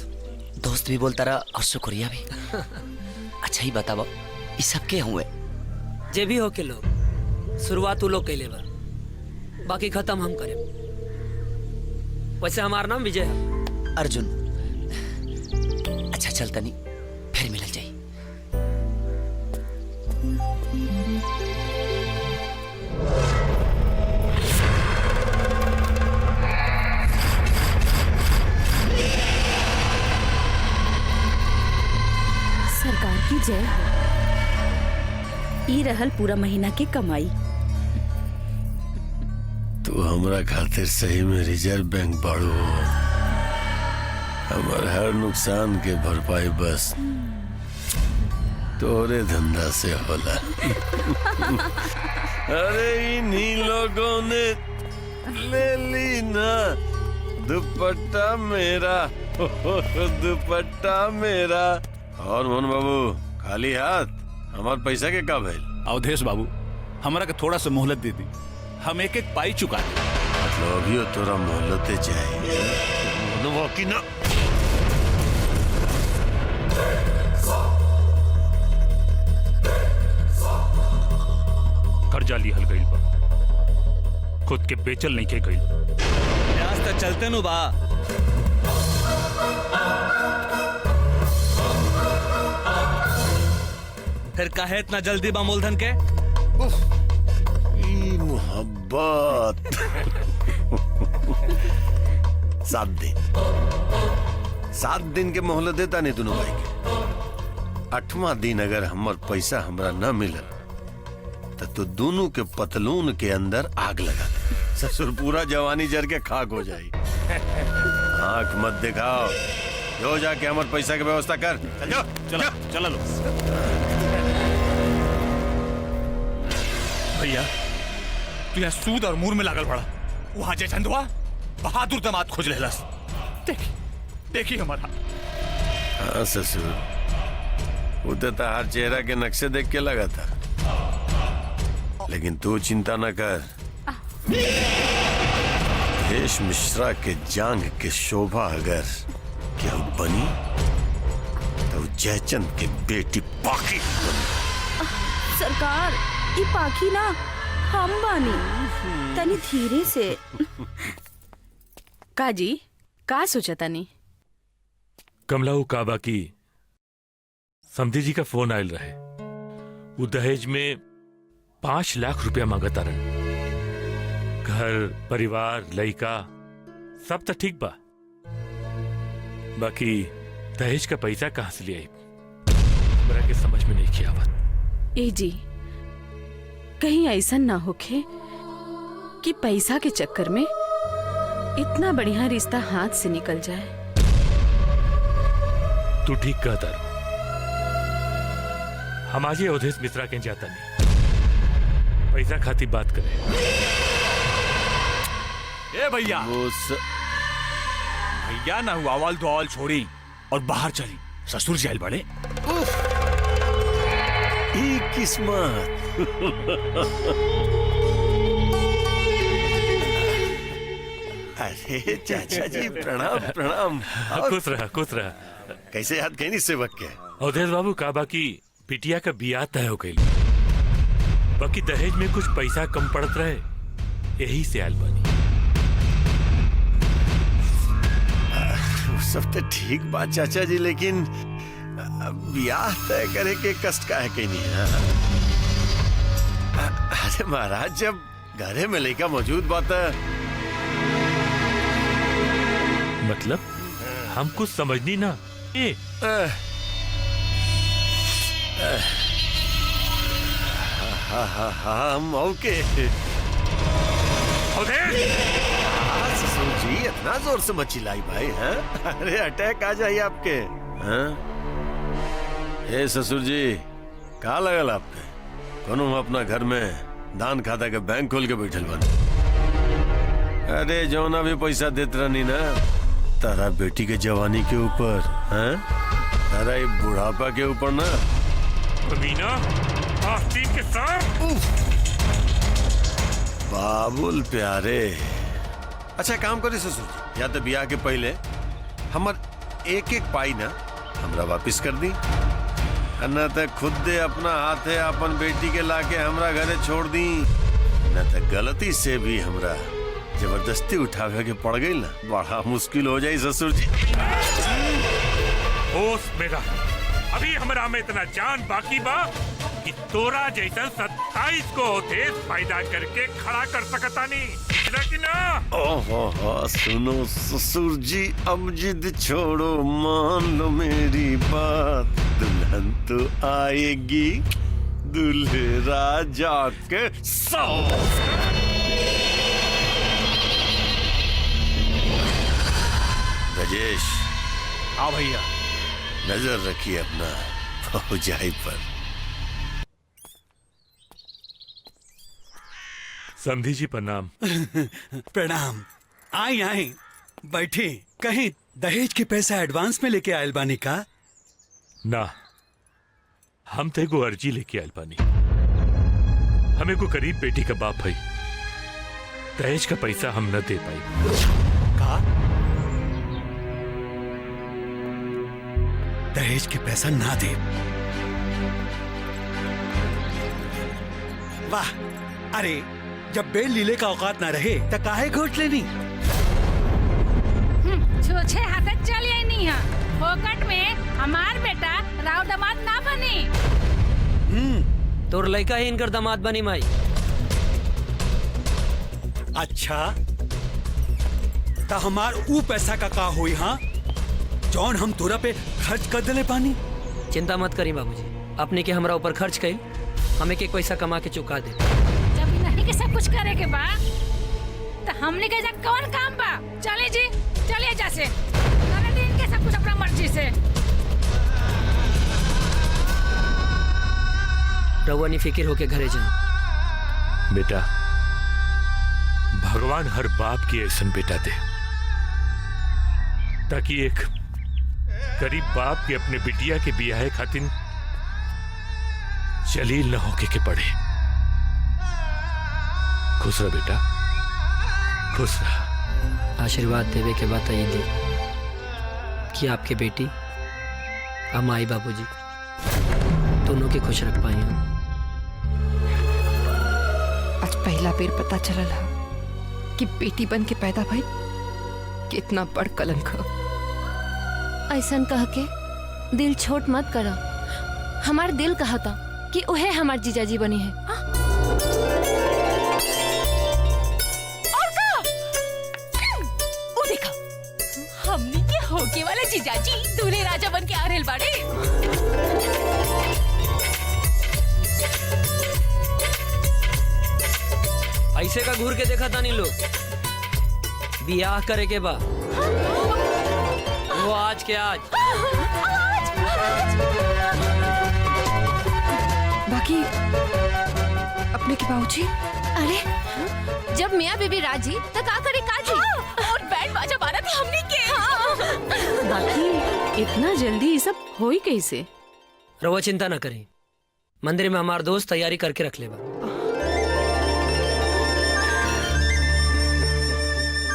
दोस्त भी बोलता रहा और शुक्रिया भी। अच्छा ही बताओ ये सब के हुए? जे भी हो के लोग शुरुआत लोग कैले बा, बाकी खत्म हम करे। वैसे हमारा नाम विजय है। अर्जुन। अच्छा चलता नहीं फिर मिल जाए। सरकार की जय हो। ई रहल पूरा महीना के कमाई। तू हमरा खातिर सही में रिजर्व बैंक बाड़ू हो। हमार हर नुकसान के भरपाई बस तोरे धंधा से होला। अरे इन्हीं लोगों ने ले ली ना दुपट्टा मेरा। दुपट्टा मेरा। और मोहन बाबू खाली हाथ हमार पैसा के का भइल? अवधेश बाबू हमारा के थोड़ा सा मोहलत दे दी, हम एक एक पाई चुका दे। मतलब अभी तोरा मोहलते चाहिए की ना। कर्जा लिहल गईल बा, खुद के बेचल नहीं के गईल। आज तक चलते नु बा। फिर काहे इतना जल्दी बा मूलधन के? ई मोहब्बत मोहब्बत। 7 दिन के मोहलत देता नहीं दोनों भाई के। 8वां दिन अगर हमर पैसा हमरा न मिलल तो दोनों के पतलून के अंदर आग लगा दे। ससुर पूरा जवानी जर के खाक हो जाए। आंख मत दिखाओ, जो जाके हमारे पैसा की व्यवस्था कर। चल जाओ, चलो चलो लो। भैया तू यहाँ सूद और मूर में लागल पड़ा। वहां जय चंदुआ बहादुर दामाद खोज लेलस। देखी हमारा। हाँ ससुर, उधर तो हर चेहरा के नक्शे देख के लगा था, लेकिन तू चिंता न कर। देश मिश्रा के जांग के शोभा अगर क्या बनी तो जयचंद के बेटी पाकी बनी। सरकार ई पाखी ना हम बानी, तनी धीरे से। काजी का सोचा तनी? कमलाऊ काबा की समधी जी का फोन आयल रहे। वो दहेज में 5 लाख रुपया मांगता रहे। घर परिवार लड़का सब तो ठीक बा, बाकी दहेज का पैसा कहां से ले आई मेरा के समझ में नहीं किया आवत। ए जी कहीं ऐसा ना होखे कि पैसा के चक्कर में इतना बढ़िया रिश्ता हाथ से निकल जाए। तू ठीक कहता रहो। हम आज अवधेश मिश्रा के जाता नहीं, पैसा खाती बात करें। ए भैया भैया ना हुआ अवाल दुआल छोड़ी और बाहर चली। ससुर जी आयल बड़े। किस्मत। अरे चाचा जी प्रणाम प्रणाम। खुश रहा खुश रहा। कैसे याद कहीं नहीं सेवक के? अवधेश बाबू काबा की बिटिया का बियाह तय हो गई, बाकी दहेज में कुछ पैसा कम पड़त रहे, यही से आयल बनी। सब तो ठीक बात चाचा जी, लेकिन ब्याह तय करे के कष्ट का है कहीं नहीं। अरे महाराज जब घरे में लड़का मौजूद बात है। मतलब हम कुछ समझनी ना। हम ओके। ससुर जी इतना जोर से मत चिल्लाई भाई। हैं? अरे अटैक आ जाए आपके। हैं? हे ससुर जी कहा लगल आपके? कोनो अपना घर में दान खाता के बैंक खोल के बैठल बन। अरे जौना भी पैसा देत रहनी ना तारा बेटी के जवानी के ऊपर, हैं? तारा ये बुढ़ापा के ऊपर ना। के साथ बाबुल प्यारे। अच्छा काम करी ससुर जी, या तो ब्याह के पहले हमर एक पाई ना हमरा वापिस कर दी, न तो खुद दे अपना हाथे अपन बेटी के लाके हमरा घरे छोड़ दी, न तो गलती से भी हमरा जबरदस्ती उठावे के पड़ गई ना बड़ा मुश्किल हो जाए ससुर जी। होश मेरा अभी हमरा में इतना जान बाकी बा कि तोरा जैसा 27 को होते फायदा करके खड़ा कर सकता नहीं कि ना। ओहो सुनो ससुर जी अब जिद छोड़ो मान लो मेरी बात, दुल्हन तो आएगी दूल्हे राजा के साथ। राजेश हाँ भैया नजर रखिए अपना भौजाई पर। समधी जी प्रणाम। प्रणाम। आई आई बैठे। कहीं दहेज के पैसा एडवांस में लेके आयल बानी का? ना हम तो एगो अर्जी लेके आयल बानी। हमें को करीब बेटी का बाप भाई दहेज का पैसा हम न दे पाई। का दहेज के पैसा ना दे? वाह, अरे जब बेल लीले का औकात ना रहे तो काहे घोट लेनी? छूछे हाथ चलिए नहीं है फोकट में हमार बेटा राव दामाद ना बनी। तोर लड़का ही इनकर दामाद बनी माई। अच्छा ता हमार ऊ पैसा का होई? हाँ, जौन हम तोरा पे खर्च कर देले पानी। चिंता मत करी बाबूजी, अपने के हमरा ऊपर खर्च कई, हमें के पैसा कमा के चुका दे। जब नहीं के सब कुछ करे के बा तो हमने के जा कौन काम बा? चले जी, चले जैसे करे दिन के सब कुछ अपना मर्जी से। रहुआ नहीं फिक्र होके घरे जाए। बेटा, भगवान हर बाप की ऐसन बेटा दे ताकि एक गरीब बाप के अपने बिटिया के बियाह खातिर जलील न होके के पड़े। खुश रह बेटा, खुश रह। आशीर्वाद देवे के बाद ये दी कि आपके बेटी और माई बाबूजी दोनों के खुश रख पाए हम। आज पहला बेर पता चलल है कि बेटी बन के पैदा भई कितना बड़ कलंक है। ऐसन कह के दिल छोट मत करा। हमार दिल कहा था कि उहे हमार जीजाजी बनी है। और का? वो देखा, हमनी के होके वाले जीजाजी दूल्हे राजा बन के आ रहल बाड़े। ऐसे का घूर के देखा था नहीं लोग। बियाह करे के बा वो आज के आज। बाकी अपने के बाबूजी? अरे जब मियाँ बीबी राजी तो का करे काजी। और बैंड बाजा बारा थी हमने के। बाकी इतना जल्दी ये सब होई कैसे? रहुआ चिंता ना करें, मंदिर में हमार दोस्त तैयारी करके रख लेगा।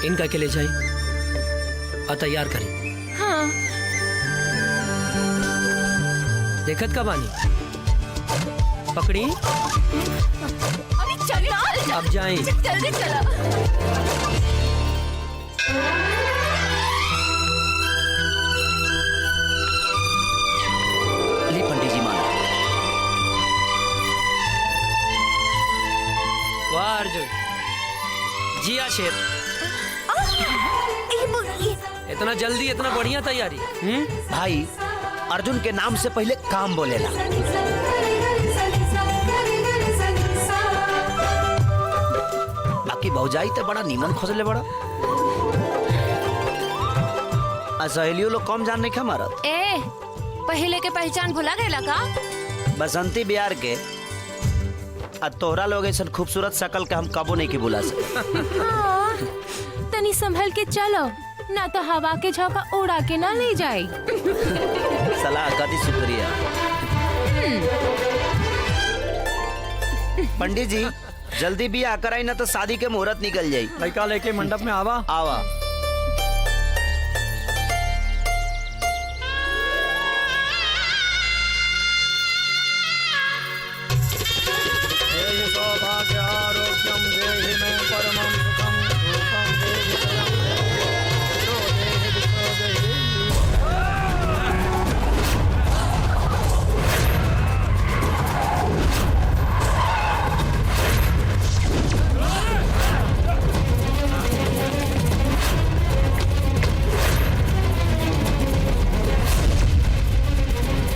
इनका के ले जाई और तैयार करी। हाँ। देखत का बानी पकड़ी। अरे चल अब जाएं। जल्दी चला। ली पंडित जी माला। वाह अर्जुन, जिया शेर, इतना जल्दी इतना बढ़िया तैयारी। भाई अर्जुन के नाम से पहले काम बोलेला। बाकी भौजाई तो बड़ा नीमन खोजले बड़ा। सहेलियों लोग कम जानने का मारत। ए, पहले के पहचान भुला गए का? बसंती बिहार के तोहरा लोग ऐसा खूबसूरत शकल के हम कबो नहीं की बुला सकते। हाँ, तनी संभल के चलो ना तो हवा के झोंका उड़ा के ना ले जाए। सलाह कदी शुक्रिया। पंडित जी जल्दी भी आकर आई ना तो शादी के मुहूर्त निकल जाई। लड़का लेके मंडप में आवा। आवा। सौभाग्य आरोग्यम देहि मे परमं सुखम रूपम देहि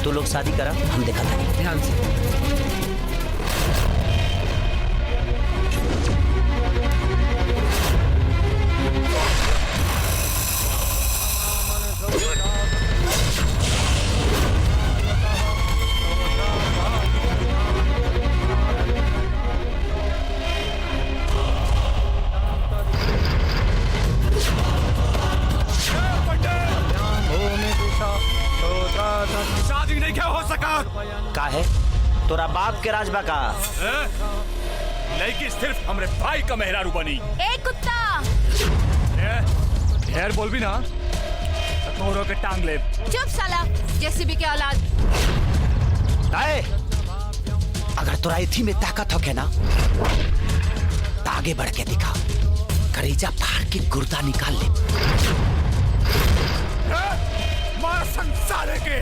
तू लोग शादी करा, हम देखा था। ध्यान से। शादी नहीं क्या हो सका? का है तोरा बाप के राजबा का? लेकिन सिर्फ हमरे भाई का मेहरारू बनी। ए कुत्ता, ढेर बोल भी ना तोरो के टांग ले। चुप साला, जेसीबी के औलाद। अगर तोरा इथी में ताकत हो के ना तो आगे बढ़ के दिखा, करेजा फाड़ के गुर्दा निकाल ले। मार संसार के।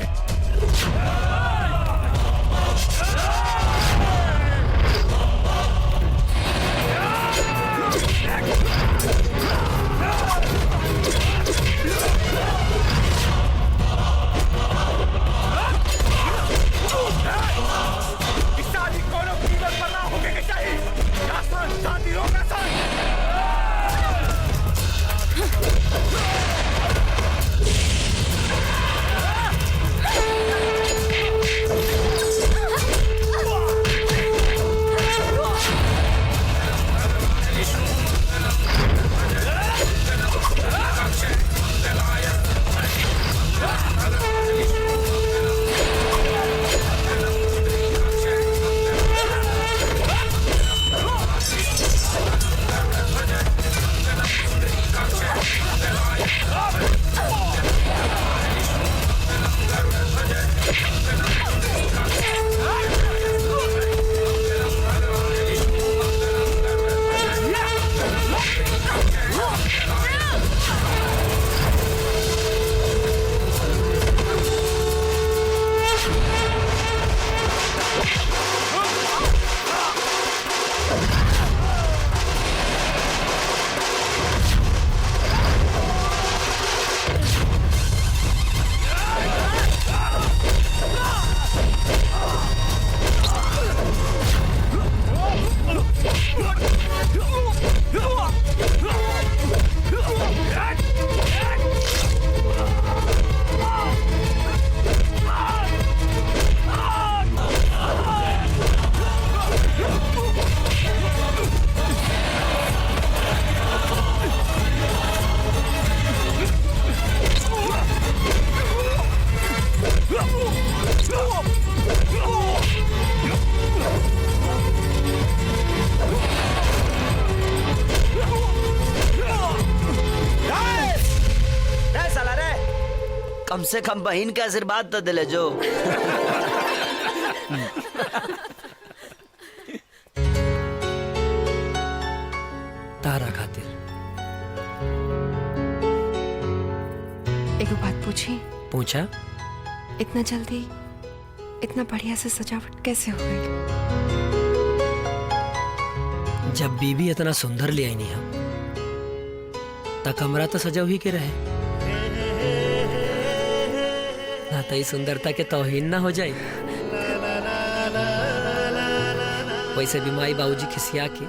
से कम बहन के आशीर्वाद तो दिले जो। तारा खातिर एक बात पूछी? पूछा। इतना जल्दी इतना बढ़िया से सजावट कैसे हो गई? जब बीबी इतना सुंदर ले आई नहीं हम ता कमरा तो सजा ही के रहे ना, तो सुंदरता के तौहीन ना हो जाए। वैसे भी माई बाबूजी खिसिया के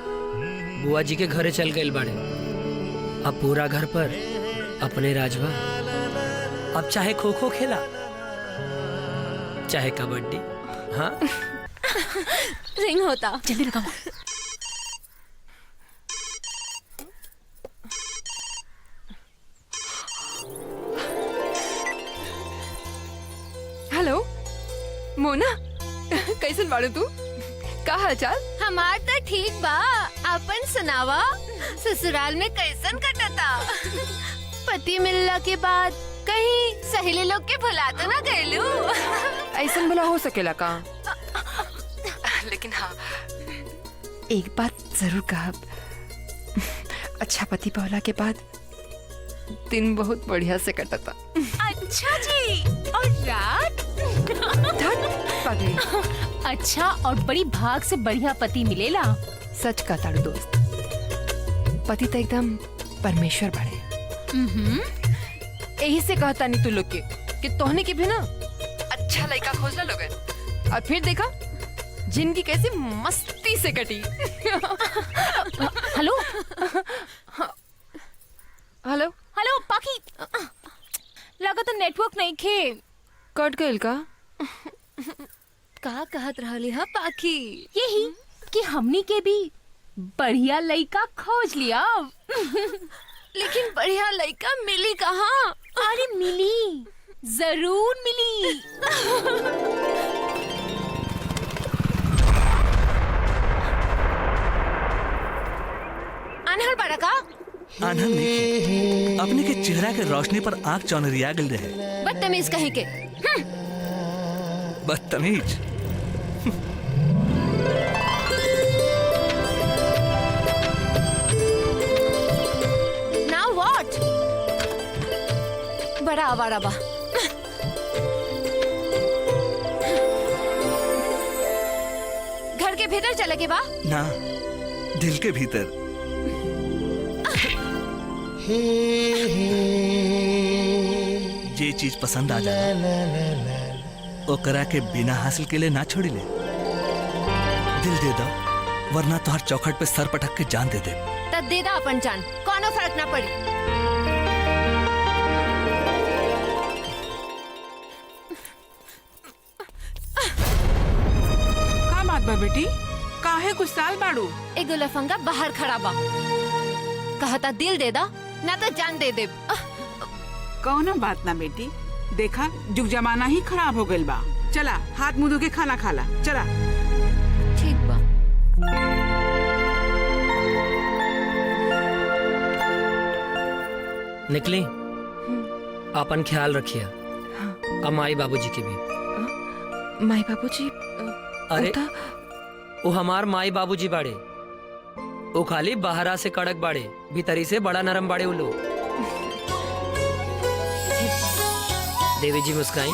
बुआ जी के घरे चल गए बाड़े। अब पूरा घर पर अपने राजवा। अब चाहे खो खो खेला चाहे कबड्डी। हाँ रिंग होता। जल्दी लगाओ। हेलो मोना, कैसन बाड़ू तू? का हाल चाल? हमार तो ठीक बा, अपन सुनावा। ससुराल में कैसन कटता? पति मिलला के बाद कहीं सहेली लोग के भुला तो ना गयलू? ऐसन भला हो सकेला का? लेकिन हाँ, एक बात जरूर कहब, अच्छा पति पहला के बाद दिन बहुत बढ़िया से कटा था। अच्छा जी, और रात? पागली। अच्छा, और बड़ी भाग से बढ़िया पति मिलेला। सच का ताड़ू दोस्त, पति तो एकदम परमेश्वर बड़े। यही से कहता नहीं तू लोग के कि तोहने के भी ना अच्छा लड़का खोजना लोग है। और फिर देखा जिंदगी कैसी मस्ती से कटी। हेलो हेलो हेलो पाखी, लगा तो नेटवर्क नहीं खे। कट गइल का? का कहत रहली हा पाखी? यही कि हमनी के भी बढ़िया लड़का खोज लिया। लेकिन बढ़िया लड़का मिली कहाँ? अरे मिली, जरूर मिली। अनहर बड़ा का? आनंद देखी अपने के चेहरा के रोशनी पर आंख चौनरिया गल रहे। बदतमीज कहीं के। बदतमीज? Now what? बड़ा आवारा बा। घर के भीतर चले के बा? ना, दिल के भीतर। जे चीज पसंद आ जाए ओकरा के बिना हासिल के लिए ना छोड़ी ले। दिल दे दो, वरना तोहर चौखट पे सर पटक के जान दे दे। तब दे दा अपन जान, कोनो फर्क ना पड़ी। का बात बा बेटी? काहे गुस्साल बाड़ू? एगो लफंगा बाहर खड़ा बा, कहता दिल दे दा ना तो जान दे दे। कौनो बात ना बेटी, देखा जुग जमाना ही खराब हो गइल बा। चला हाथ मुंह धो के खाना खाला। चला। ठीक बा। निकली, अपन ख्याल रखिए। अब माई बाबूजी की भी। माई बाबूजी? अरे वो हमार माई बाबूजी बाड़े, वो खाली बाहरा से कड़क बाड़े, भीतरी से बड़ा नरम बाड़े। वो लोग देवी जी मुस्काई।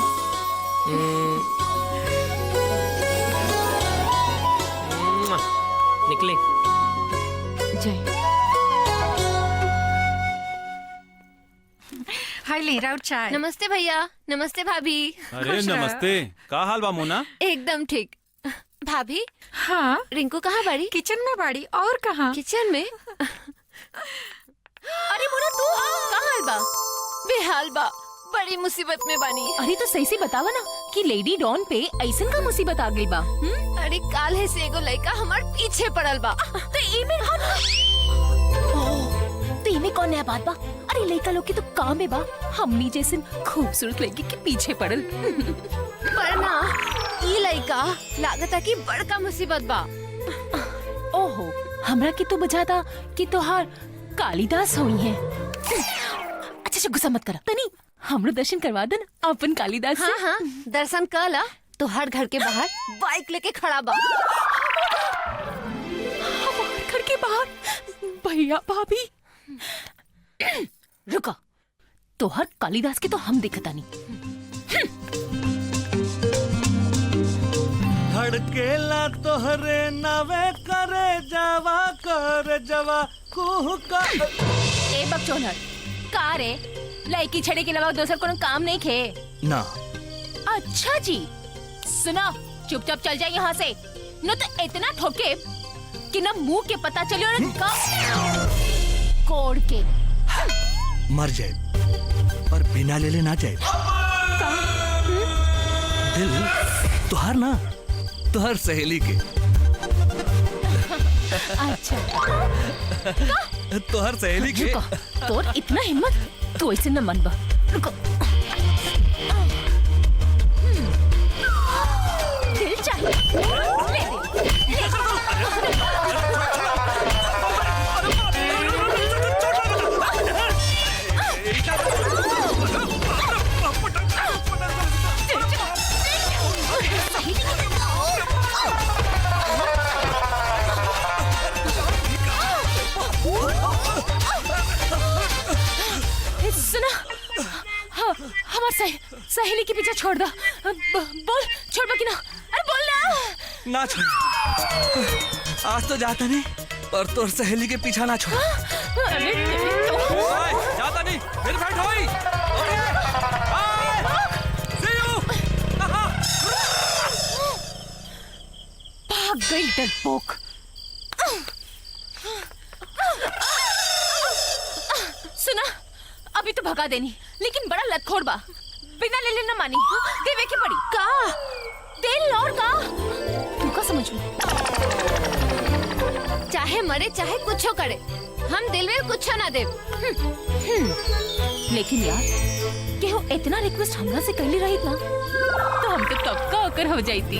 निकले। जय। हाय ले राउत चाय। नमस्ते भैया। नमस्ते भाभी। अरे नमस्ते, का हाल बा मोना? एकदम ठीक। भाभी? हाँ। रिंकू कहाँ बाड़ी? किचन में बाड़ी। और कहाँ? किचन में? अरे मोना तू कहाँ बा? बेहाल बा, बड़ी मुसीबत में बानी। अरे तो सही से बतावा ना कि लेडी डॉन पे ऐसन का मुसीबत आ गई बा। अरे काल है से एगो लड़का हमार पीछे पड़ल बा। तो इमे तो इमे कौन नया बात बा? अरे लड़का लोग के तो काम है बा, हमनी जैसे खूबसूरत लड़की के पीछे पड़ल। पर ना ई लड़का लागता कि बड़का मुसीबत बा। ओहो, हमरा के तो बुझाता कि तोहार कालिदास हुई है। अच्छा गुस्सा मत करा तनी। हमरो दर्शन करवा दन अपन कालिदास से। हाँ हाँ दर्शन कर ला। तो हर घर के बाहर बाइक लेके खड़ा बा। हमारे घर के बाहर भैया भाभी। रुको, तो हर कालिदास के तो हम दिखता नहीं। धड़केला तोहरे नवे करे जवा कुह का। ए बकचोदर का रे, लड़की छड़े के अलावा दूसरा कोनो काम नहीं खे ना। अच्छा जी सुनो, चुपचाप चल जाए यहाँ से, न तो इतना ठोके कि न मुंह के पता चले और कोड़ के मर जाए पर बिना ले ना जाए। दिल तुहार ना, तुहार सहेली के। अच्छा तुहार सहेली के। तोर इतना हिम्मत, तू ऐसे न मन बा। रुको, दिल चाहिए ले सुना, हाँ, हमारे सहेली के पीछे छोड़ दो। बोल, छोड़ बा कि ना? अरे बोल ना। ना छोड़, आज तो जाता नहीं, पर तोर सहेली के पीछा ना छोड़। जाता नहीं, फिर फाइट होई। भाग गई डरपोक। सुना, अभी तो भगा देनी, लेकिन बड़ा लतखोर बा, बिना ले लेना मानी। देवे की पड़ी का तेल और का तू का समझ में। चाहे मरे चाहे कुछ करे, हम दिल में कुछ ना दे। लेकिन यार केहू इतना रिक्वेस्ट हमरा से कर ली रही ना, तो हम तो कब का होकर हो जाती।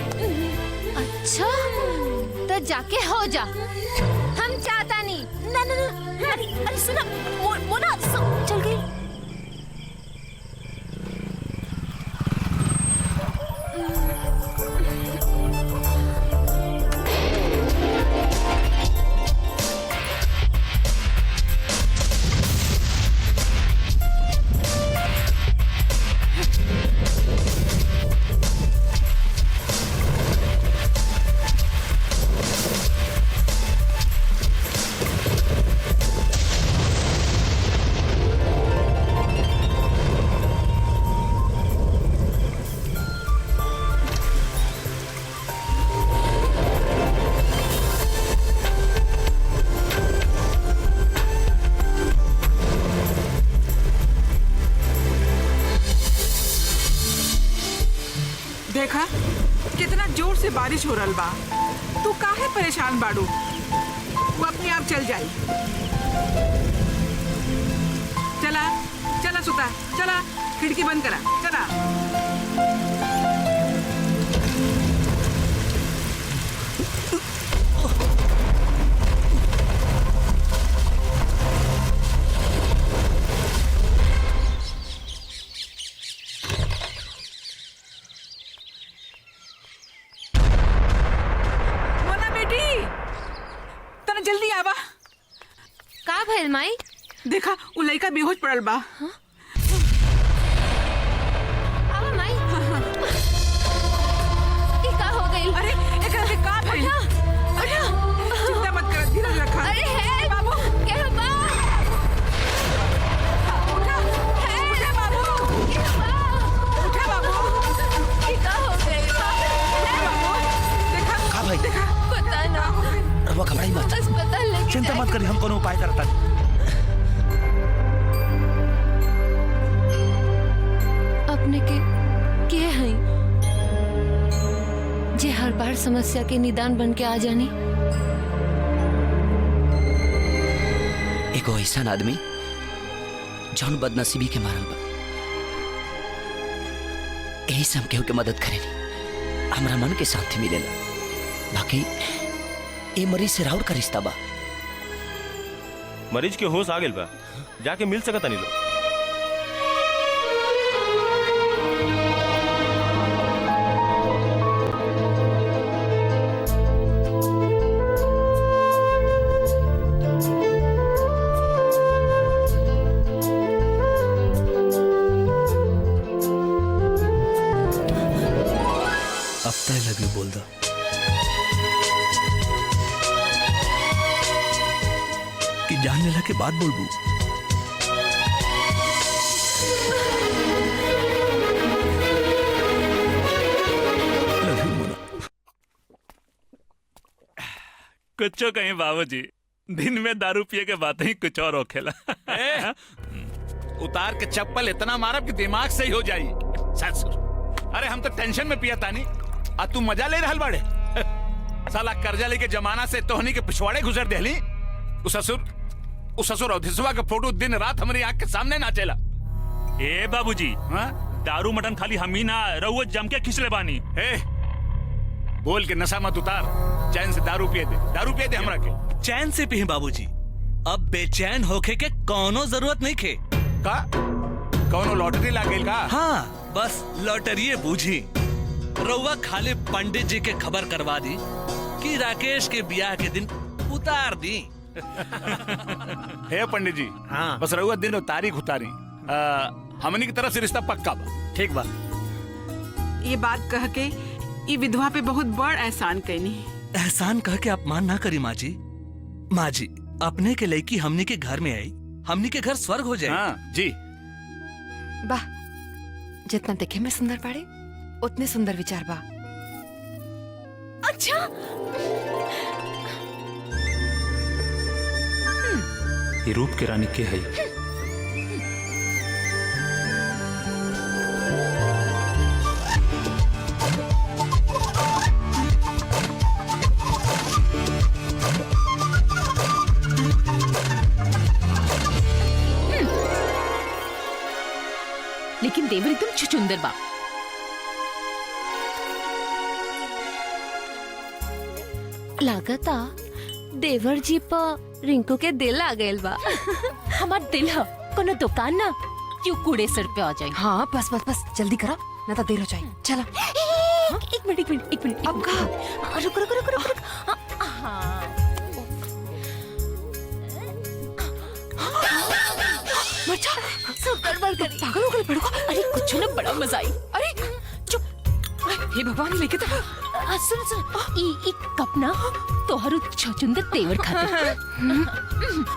अच्छा तो जाके हो जा, हम चाहता नहीं। ना ना ना, अरे सुना, वो ना चल गई। देखा कितना जोर से बारिश हो रहा बा, तू काहे परेशान बाड़ू? वो अपने आप चल जाई। चला चला सुता, चला खिड़की बंद करा, चला। जल्दी आवा। का भइल माई? देखा उ लइका बेहोश पड़ल बा। आवा माई। ई का हो गइल? अरे एकरा के का भइल? अरे चिंता मत कर, धीरज रखा। अरे है बाबू, के बा? उठा, उठा बाबू, के बा? उठा बाबू। ई का हो गइल? बाबू देखा का भाई? देखा पता ना। रवा घबराई मत, अस्पताल लेके चिंता मत करी, हम कोनो उपाय करता। अपने के हैं जे हर बार समस्या के निदान बन के आ जानी। एगो ऐसा आदमी जौन बदनसीबी के मारल बा, यही से हम केहू के मदद करेनी, हमरा मन के शांति मिलेला। बाकी ए मरीज से राउर का रिश्ता बा। मरीज के होश आ गेल बा, जाके मिल सकता नहीं लोग। आई लव यू बोल दो। कि जान लेला के बाद बोलबू। लव यू मोना। कुछ कहीं बाबूजी, दिन में दारू पिए के बात ही कुछ और होखेला। उतार के चप्पल इतना मारब कि दिमाग सही हो जाई। ससुर, अरे हम तो टेंशन में पिया तानी, आ तू मजा ले रहल बाड़े। साला कर्जा लेके जमाना से तोहनी के पिछवाड़े गुजर देहली। उस ससुर अवधिसवा का फोटो दिन रात हमारी आंख के सामने नाचेला। ए बाबूजी, दारू मटन खाली हम ही ना रहुआ जम के खिंचले बानी। बोल के नशा मत उतार, चैन से दारू पिए दे हमरा के। चैन से पी बाबूजी, अब बेचैन होके के कोनो जरूरत नहीं खे। का कोनो लॉटरी लागेल का? हाँ, बस लॉटरी बूझी। रउआ खाली पंडित जी के खबर करवा दी कि राकेश के ब्याह के दिन उतार दी। हे पंडित जी, हाँ, बस रहुआ दिन और तारीख उतारी। हमनी की तरफ से रिश्ता पक्का बा। ठीक बा। ये बात कह के ये विधवा पे बहुत बड़ एहसान कैनी। एहसान कह के अपमान ना करी माँ जी। माँ जी, अपने के लड़की हमनी के घर में आई, हमनी के घर स्वर्ग हो जाए। हाँ, जी। वाह, जितना देखे में सुंदर बाड़े उतने सुंदर विचार बा। अच्छा, ये रूप के रानी के है? लेकिन देवर एकदम छुचुंदर बा। लागता देवर जी पर रिंकू के दिल आ गइल बा। हमार दिल है कोनो दुकान ना क्यों कूड़े सर पे आ जाए। हाँ, बस बस बस जल्दी करा, ना तो देर हो जाए। चला। एक मिनट। अब कहा? रुक। सब गड़बड़ करी। पागल हो गए पड़ो। अरे कुछ ना, बड़ा मजा आई। अरे चुप। हे भगवान, लेके तो सुन ई कप ना तोहरु छचुंदर तेवर खाते।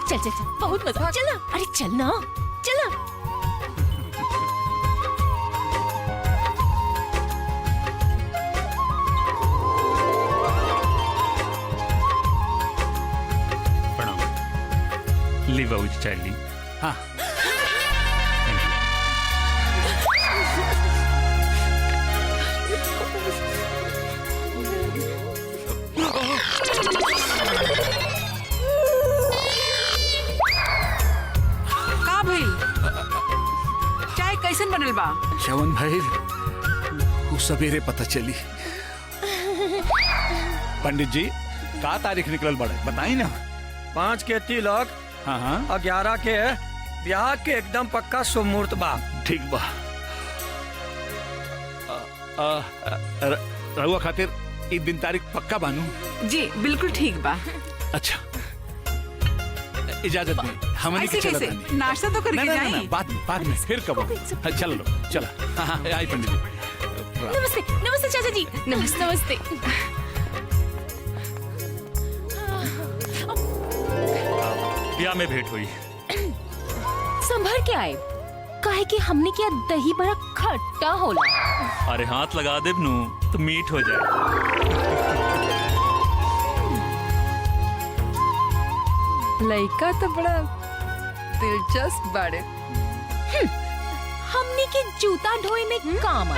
चल बहुत मजा। चल ना, अरे चल ना, चल। प्रणाम। ली बाबूजी, चाय ली। हाँ। का भइल? चाय कैसन बनल बा? श्रवण भाई, वो सवेरे पता चली। पंडित जी, का तारीख निकलल बड़े बताई ना। 5 के तिलक, हाँ, 11 के ब्याह के एकदम पक्का शुभ मुहूर्त बा। ठीक बा। रहुआ खातिर ई दिन तारीख पक्का बानू? जी बिल्कुल ठीक बा। अच्छा, इजाजत नहीं, हमनी के चलत नहीं। नाश्ता तो करके जाएं। बाद में फिर कब? चलो चला। हाँ, आई पंडित जी। नमस्ते चाचा जी। नमस्ते। ब्याह में भेंट हुई। संभर के आए, काहे कि हमने क्या दही बड़ा खट्टा होला। अरे हाथ लगा दे नू तो मीठ हो जाए। लड़का तो बड़ा दिलचस्प बाड़े। हमने के जूता ढोए में काम आ।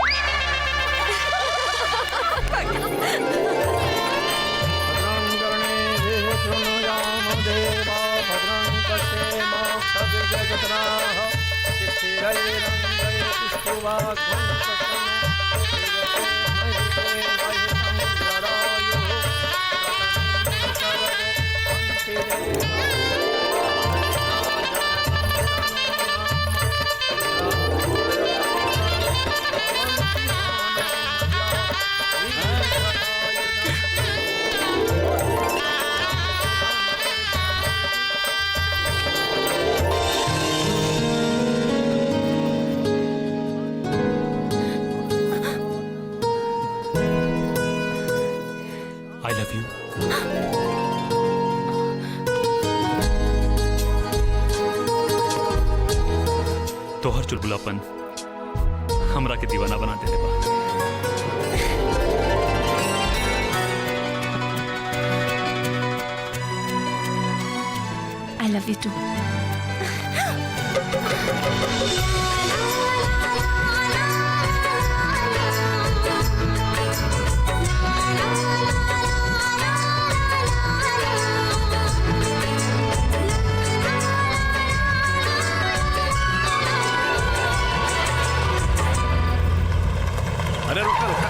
तोहर चुलबुलापन हमरा के दीवाना बना देले बा। I love you too. अरे रुका रुका।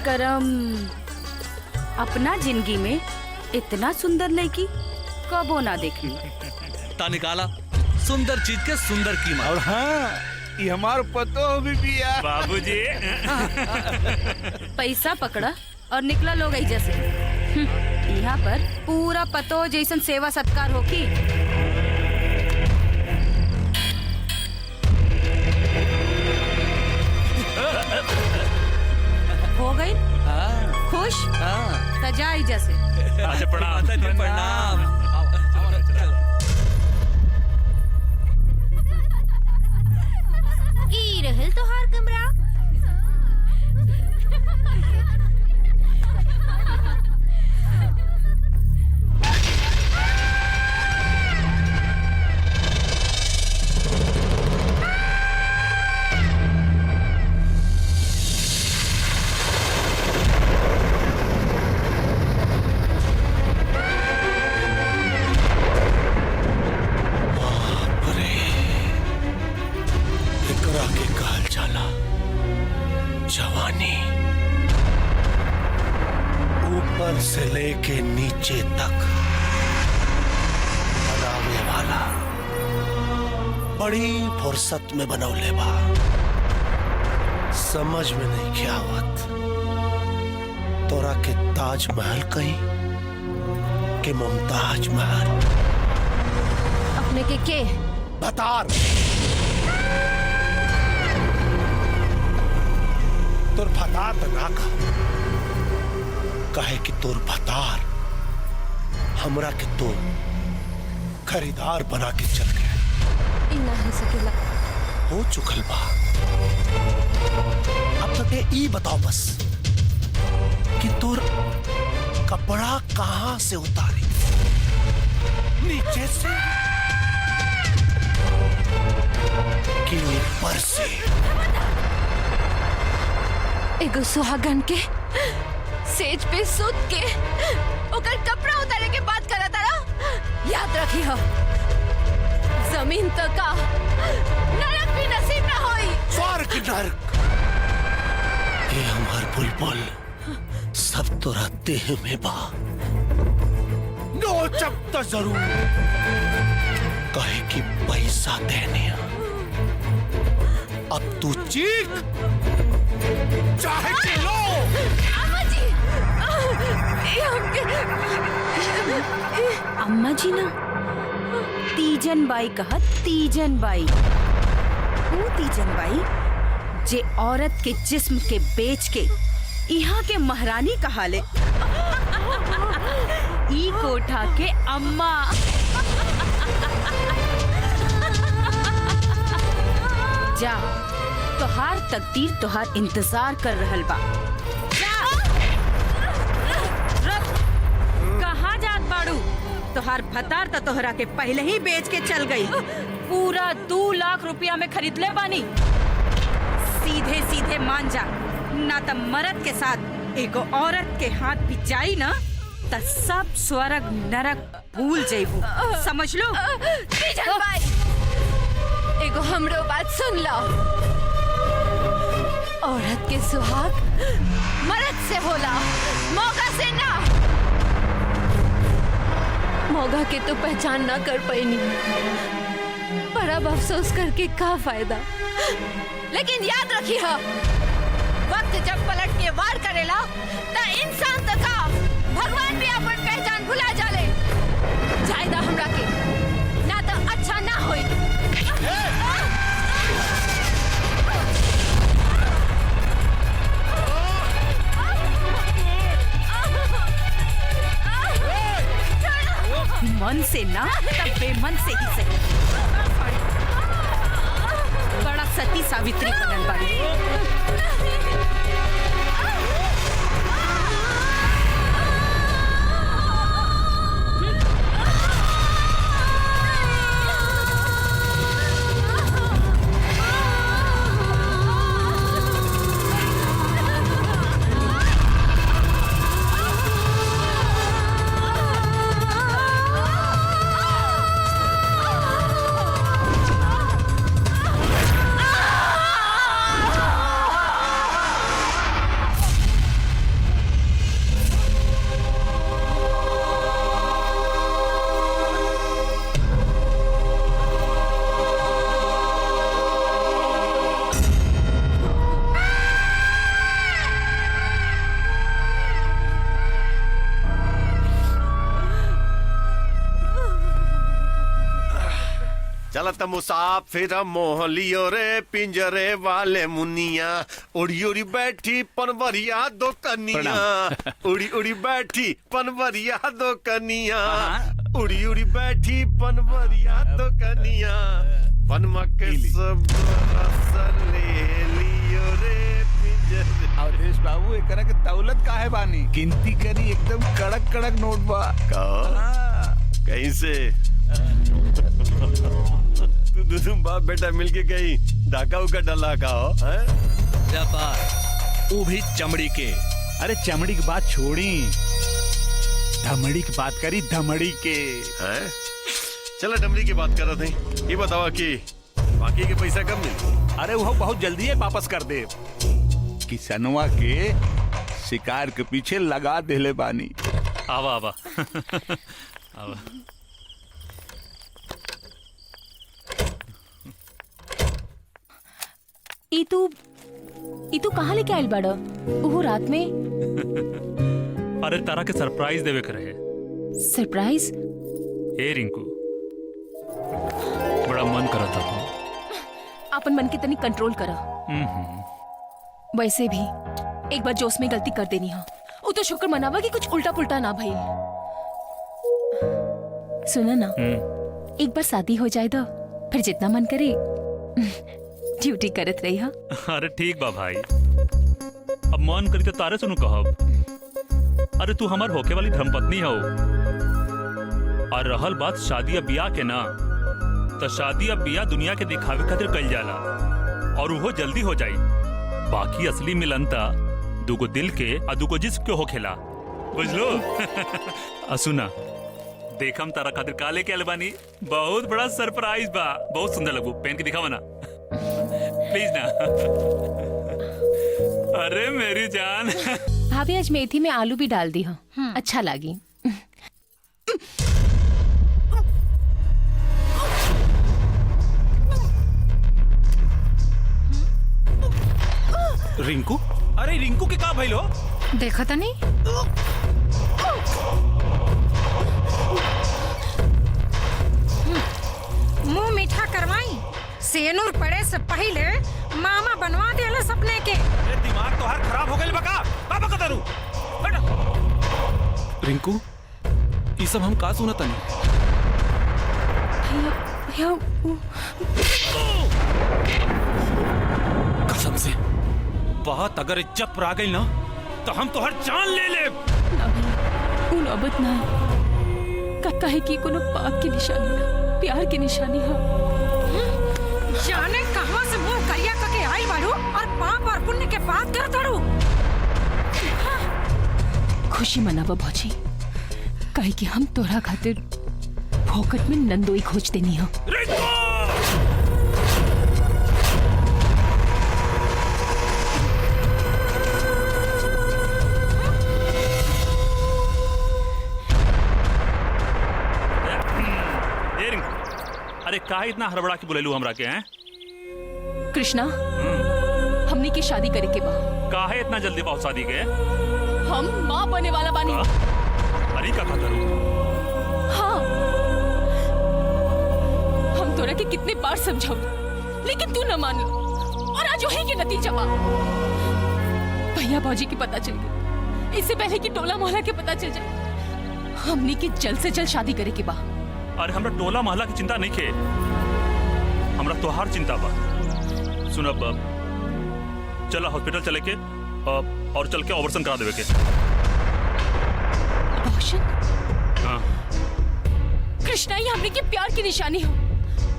करम, अपना जिंदगी में इतना सुंदर लड़की कबो ना देखी। ता निकाला सुंदर चीज के सुंदर कीमत। और हाँ, ये हमार पतो भी पिया। बाबूजी। पैसा पकड़ा और निकला लोग ऐजा से। यहाँ पर पूरा पतो जैसन सेवा सत्कार होकी। हो गई खुश? सजा ऐजा से। अच्छा प्रणाम। प्रणाम। ई रहल तोहार कमरा। जवानी ऊपर से लेके नीचे तक बनावे वाला बड़ी फुर्सत में बनौले बा। समझ में नहीं क्या आवत तोरा के ताजमहल कहीं के मुमताज महल। अपने के बतार तोर भतार त ना कहे कि तोर भतार हमरा के तो खरीदार बना के चल गए। इना हो सकेला हो चुकल बा। अब तक ई बताओ बस कि तोर कपड़ा कहां से उतारी, नीचे से कि ऊपर से? एगो सुहागन के सेज पे सुत के ओकर कपड़ा उतारे के बात करा तारा। याद रखी हो, जमीन तो का नरक भी नसीब ना होई। स्वर्ग नरक ये हमार बुलबुल सब तोरा देह में बा। नोचब तो जरूर कहे कि पैसा देने। अब तू चीख चाहे चलो। अम्मा जी, अम्मा जी ना, तीजन बाई कहा तीजन बाई। वो तीजन बाई जे औरत के जिस्म के बेच के यहाँ के महारानी कहा ले। ई कोठा के अम्मा। जा, तोहार तकदीर तोहार इंतजार कर रहल बा। जा। कहाँ जात बाड़ू? तोहार भतार तो तोहरा के पहले ही बेच के चल गई। पूरा 2 लाख रुपया में खरीद ले बानी। सीधे सीधे मान जा, ना तो मर्द के साथ एगो औरत के हाथ भी जाई ना तो सब स्वर्ग नरक भूल जाइबू, समझ लो। तीजन भाई, एगो हमरो बात सुन लो। औरत के सुहाग मर्द से होला, मौका से ना। मौका के तो पहचान ना कर पाईनी, पर अब अफसोस करके का फायदा। लेकिन याद रखी हो, वक्त जब पलट के वार करेला तो इंसान तो का भगवान भी अपन पहचान भुला जाले। जायदा हमरा के ना तो अच्छा ना होई। मन से ना तब बेमन से ही सही। बड़ा सती सावित्री बनल बाड़ी। चलत मुसाफिर मोह लियो रे पिंजरे वाले मुनिया, उड़ी उड़ी बैठी पनवरिया दो कनिया, उड़ी उड़ी बैठी पनवरिया दो कनिया, उड़ी उड़ी बैठी पनवरिया दो कनिया, पनमक सब रस ले लियो रे पिंजरे। अवधेश बाबू एकरा के दौलत काहे बानी? गिनती करी एकदम कड़क कड़क नोट बा। कहीं से तुम बाप बेटा मिलके कहीं डाका उका डला का हो? वो भी चमड़ी के। अरे चमड़ी की बात छोड़ी, धमड़ी की बात करी, धमड़ी के। हैं? चलो डमरी की बात कर रहे थे। ये बतावा कि बाकी के पैसा कब मिले? अरे वो बहुत जल्दी है वापस कर दे। किसनवा के शिकार के पीछे लगा देले बानी। आवा आवा आवा। ई तू कहाँ लेके आइल बाड़ा? ओहो रात में? अरे तारा के सरप्राइज देवे के रहे। सरप्राइज? ए रिंकू, बड़ा मन करा था तू। अपन मन के तनी कंट्रोल करा। वैसे भी एक बार जोश में गलती कर देनी है। वो तो शुक्र मनावा कि कुछ उल्टा पुल्टा ना भइल। सुना ना, एक बार शादी हो जाए तो फिर जितना मन करे ड्यूटी करत रही हा। अरे ठीक बा भाई, अब मन करी तो तारे सुनू कहब। अरे तू हमार होके वाली धर्मपत्नी हो, और रहल बात शादी या बियाह के ना, तो शादी या बियाह दुनिया के दिखावे खातिर कइल जाला, और वो जल्दी हो जाई। बाकी असली मिलन ता दुगो दिल के और दुगो जिस्म के होखेला, बुझलो? असुना देख, हम तारा खातिर काले के अलबानी बहुत बड़ा सरप्राइज बा। बहुत सुंदर लगू, पहन के दिखावा ना प्लीज ना। अरे मेरी जान। भाभी आज मेथी में आलू भी डाल दी हो, अच्छा लगी। रिंकू, अरे रिंकू के का भइल हो? देखो तो नहीं। मुंह मीठा करवाई, सेनूर पड़े से पहले मामा बनवा देला सपने के। दिमाग तो हर खराब हो गइल बका। बाबा का दारू। रिंकू, ये सब हम का सुनत नहीं? कसम से बात अगर इज्जत पर आ गई ना, तो हम तो हर जान ले ले। नौबत ना। काहे की कोनो पाप की निशानी ना प्यार की निशानी है। जाने कहां से मुंह करिया करके आई बाड़ू और पाप और पुण्य के बात कर तड़ू। खुशी मनावा भौजी, काहे कि हम तोरा खातिर फोकट में नंदोई खोज देनी हो। अरे काहे इतना हड़बड़ा के बुलेलू हमरा के हैं? कृष्णा, हमनी की शादी करे के बा। काहे इतना जल्दी बहुत शादी के? हम माँ बने वाला बानी। अरे का करू? हाँ, हम तोरा के कितने बार समझाऊ, लेकिन तू न मान लो, और आज वही के नतीजा बा। भैया भौजी की पता चल गई, इससे पहले कि टोला मोहल्ला के पता चल जाए। हमनी की जल्द से जल्द शादी करे के बा। अरे हमरा टोला मोहल्ला की चिंता नहीं खे, हमरा तोहार चिंता बा। सुन अब चला हॉस्पिटल चले के और चल के ऑपरेशन करा देवे के। ऑपरेशन? हाँ। कृष्णा, ये हमने के प्यार की निशानी हो,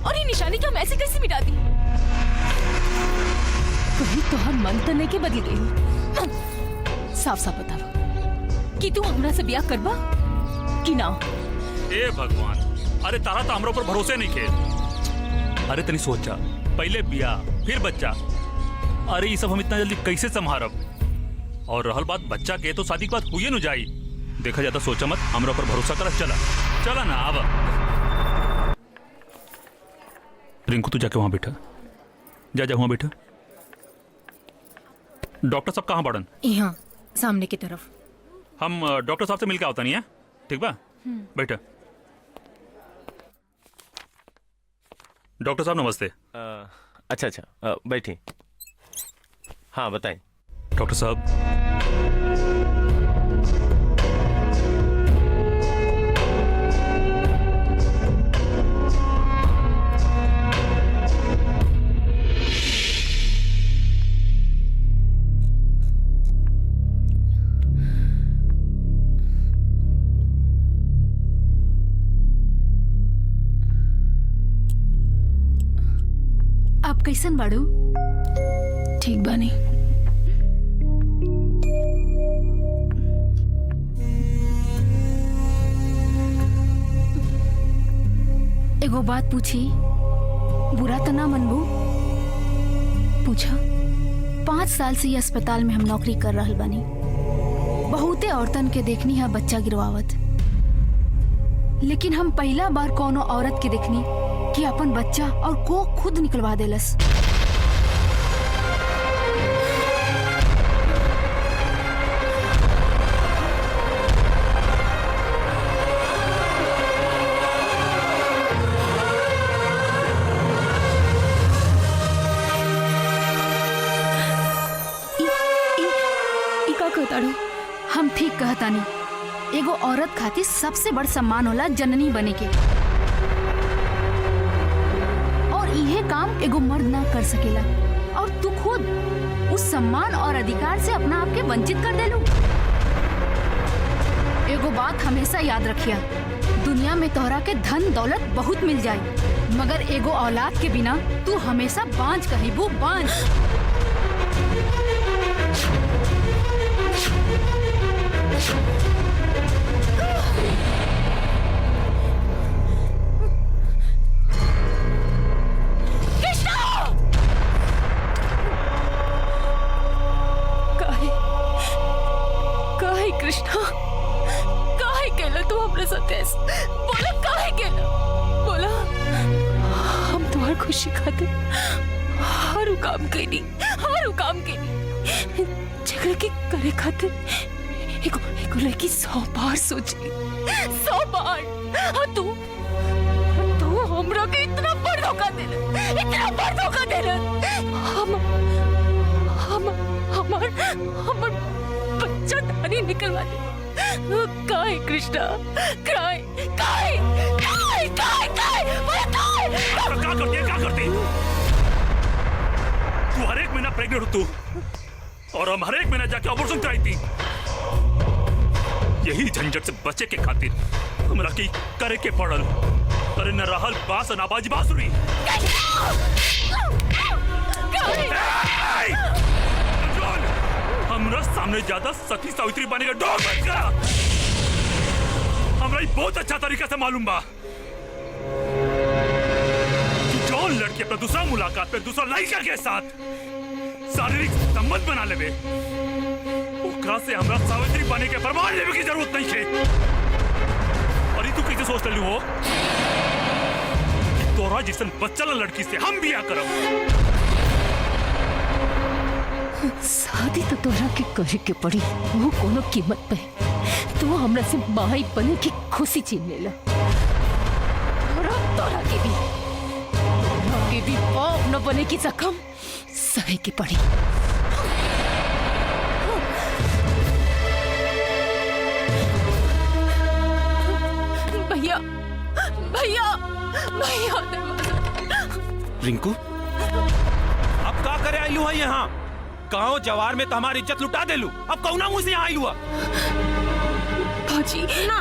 और ये निशानी का हम ऐसे कैसे मिटा दी? कहीं तो हम मन तो नहीं के बदल गई। साफ साफ बतावा कि तू हमरा से ब्याह करबा कि ना? ए भगवान, अरे तारा तो हमरा ऊपर भरोसे नहीं खे। अरे तनी सोचा, पहले बियाह फिर बच्चा। अरे ये सब हम इतना जल्दी कैसे संभारब? और रहल बात बच्चा के, तो शादी की बात हुई न जाई। देखा जाता सोचा मत, हमरा ऊपर भरोसा कर। चला चला ना अब। रिंकू तू जाके वहां बैठा, जा जा वहां बैठा। डॉक्टर साहब कहाँ पड़न? यहाँ सामने की तरफ। हम डॉक्टर साहब से मिलकर आवता नहीं है, ठीक बा? बैठा। डॉक्टर साहब नमस्ते। अच्छा, बैठिए। हाँ बताएं। डॉक्टर साहब, आप कैसन बाड़ू? ठीक बानी। एगो बात पूछी, बुरा तो ना मनबू? पूछा। 5 साल से ये अस्पताल में हम नौकरी कर रहल बानी। बहुते औरतन के देखनी है बच्चा गिरवावत, लेकिन हम पहला बार कोनो औरत के देखनी कि अपन बच्चा और को खुद निकलवा देलस। हम ठीक कहतानी, एगो औरत खातिर सबसे बड़ सम्मान होला जननी बने के, और इहे काम एगो मर्द ना कर सकेला, और तू खुद उस सम्मान और अधिकार से अपना आप के वंचित कर देलू। एगो बात हमेशा याद रखिया, दुनिया में तोहरा के धन दौलत बहुत मिल जाए, मगर एगो औलाद के बिना तू हमेशा बांझ कहिबू, बांझ। कृष्णा, काहे केला तू हमरे साथ ऐसे? बोला काहे केला? बोला। हम तुम्हार खुशी खातिर हर काम कईनी, हर काम कईनी। झगड़े के करे खातिर एगो लड़की 100 बार सोची, 100 बार। हाँ तू हमरा के इतना बड़ धोखा देला, इतना बड़ धोखा देला। हमर बच्चा धानी निकलवा दे। काय कृष्णा, काय काय काय काय काय क्या करती? तू हर एक महीना प्रेग्नेंट हो तू, और हम हर एक महीना जाके ऑपरेशन कराई थी। यही झंझट से बचे के खातिर हमरा की करे के पड़ल। अरे न रहल बास न बाजी बांसुरी। हमरा सामने ज्यादा सती सावित्री बने का डॉग बन गया। हमरा बहुत अच्छा तरीका से मालूम बा कि जो लड़के पर दूसरा मुलाकात पे दूसरा लड़का के साथ शारीरिक संबंध बना लेवे, ओकरा से हमरा सावित्री बने के प्रमाण लेवे की जरूरत नहीं है। और तू कैसे सोच ले हो कि तोरा जिसन बच्चा लड़की से हम बिया करब? शादी तो तोरा के करे के पड़ी, वो कोनो कीमत पे। तू हमरा से माई बने की खुशी छीन लेला। तोरा के भी बाप न बने की जख्म सहे की पड़ी। भैया भैया भैया रिंकू अब का करे आईलू है यहाँ? गाँव जवार में तो हमारी इज्जत लुटा देलू, अब कौना मुँह से यहाँ आईलू? भौजी ना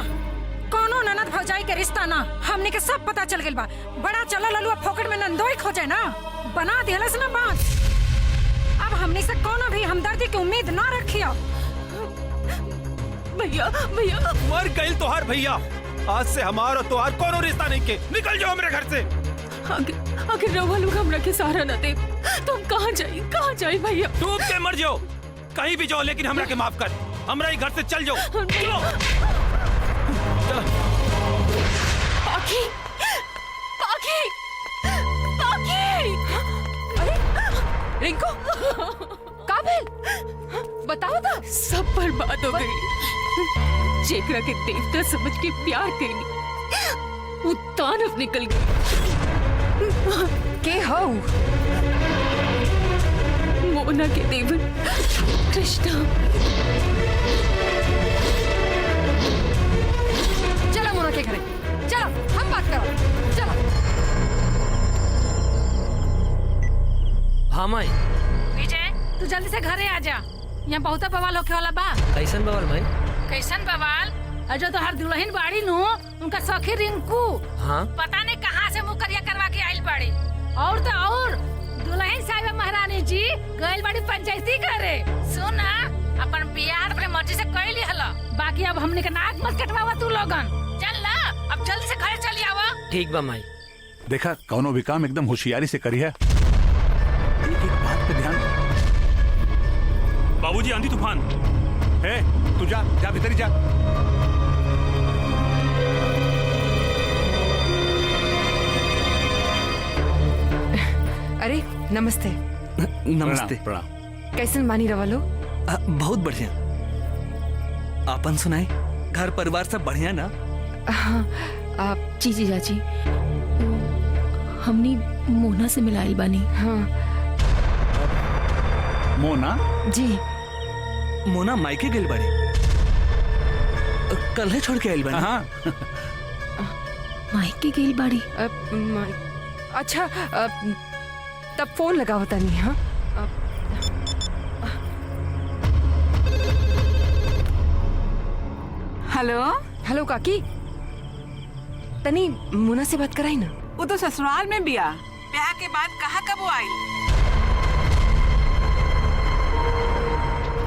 कोनो ननद भौजाई के रिश्ता ना, हमने के सब पता चल गइल बा। बड़ा चला ललुआ फोकट में नंदोई खोजे ना, बना दिहलस ना बात। अब हमने से कोनो भी हमदर्दी की उम्मीद ना रखियो। भैया भैया मर गइल तोहार भैया। आज से हमारा तोहार कोनो रिश्ता नहीं के, निकल जाओ मेरे घर से। अगर रवा लोग हमरा के सहारा न दे तो हम कहाँ जाए भैया? डूब के मर जाओ, कहीं भी जाओ, लेकिन हमरा के माफ कर। हमरा ही घर से चल जाओ। चलो पाखी पाखी पाखी। अरे रिंकू काबिल बताओ तो। सब बर्बाद हो गई। जेकरा के देवता समझ के प्यार कईनी वो तानव निकल गई। के हो? मोना के देवर कृष्णा। चलो मोना के घरे, चलो हम बात करो। चलो। हाँ माई। विजय तू जल्दी से घरे आ जा, यहाँ बहुत बवाल होके वाला बा। कैसन बवाल माई? कैसन बवाल? जो तो हर दुल्हन बाड़ी नु उनका सखी रिंकू हाँ? पता नहीं कहाँ से मुकरिया करवा के आइल बाड़ी। और तो और दुल्हन साहिबा महारानी जी गइल बाड़ी पंचायती करे। सुना अपन बियाह अपने मर्जी से कर ली हला, बाकी अब हमने के नाक मत कटवावा तू लोगन। चल ना अब जल्दी से घर चली आवा। ठीक बा माई। देखा कौनो भी काम एकदम होशियारी से करी है। एक एक बात पे ध्यान। बाबूजी आंधी तूफान है, तू जा भीतर जा। अरे नमस्ते। नमस्ते। प्रणाम। कैसन मानी रवा लो? बहुत बढ़िया। आपन सुनाए, घर परिवार सब बढ़िया ना? हाँ आप जी चाची, हमनी मोना से मिलाइल बानी। हाँ मोना जी। मोना मायके गेल बाड़ी, कल है छोड़ के आइल बाड़ी। हाँ मायके गेल बाड़ी। अच्छा तब फोन लगा होता नहीं। हाँ हेलो हेलो काकी, तनी मुना से बात कराई ना। वो तो ससुराल में बिया, ब्याह के बाद कहाँ कब वो आई?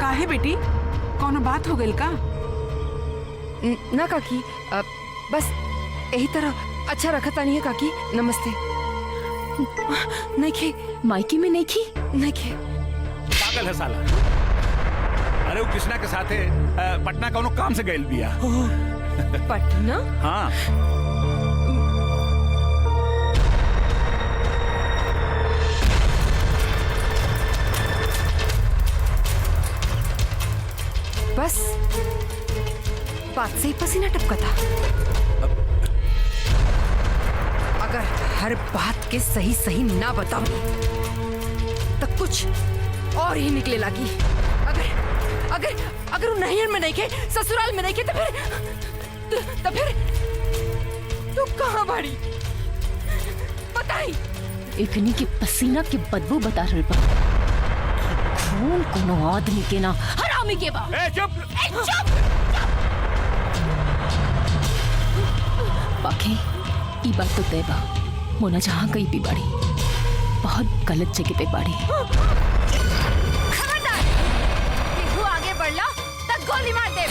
काहे बेटी, कौनो बात हो गई का? ना काकी, बस यही तरह अच्छा रखा तानी है काकी। नमस्ते। नहीं खे मायके में नहीं खे। पागल है साला। अरे वो कृष्णा के साथ पटना कौनो काम से गइल बिया। पटना? हाँ बस बात से ही पसीना टपका था। अगर हर बात के सही सही ना बताऊं तो कुछ और ही निकले लगी। अगर अगर वो नैहर में नहीं के, ससुराल में नहीं के, तो फिर तू कहाँ बाड़ी बताई? इतनी के पसीना के बदबू बता रहे बा। खून कोनो आदमी के ना हरामी के बा। चुप। चुप। ई बात तो तय बा, मोना जहाँ कहीं भी बाड़ी बहुत गलत जगह पे बाड़ी। खबरदार, केहू आगे बढ़ला तब गोली मार दे।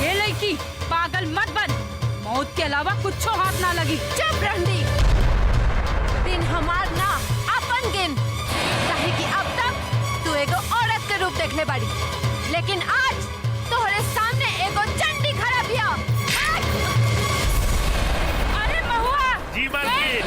ये लड़की पागल मत बन, मौत के अलावा कुछ हाथ ना लगी। चुप रंडी, दिन हमार ना अपन गिन, काहे कि अब तक तू एगो औरत के रूप देखले बाड़ी, लेकिन आज तोहरे सामने एगो चंडी खड़ा बिया। अरे महुआ जी मालकिन।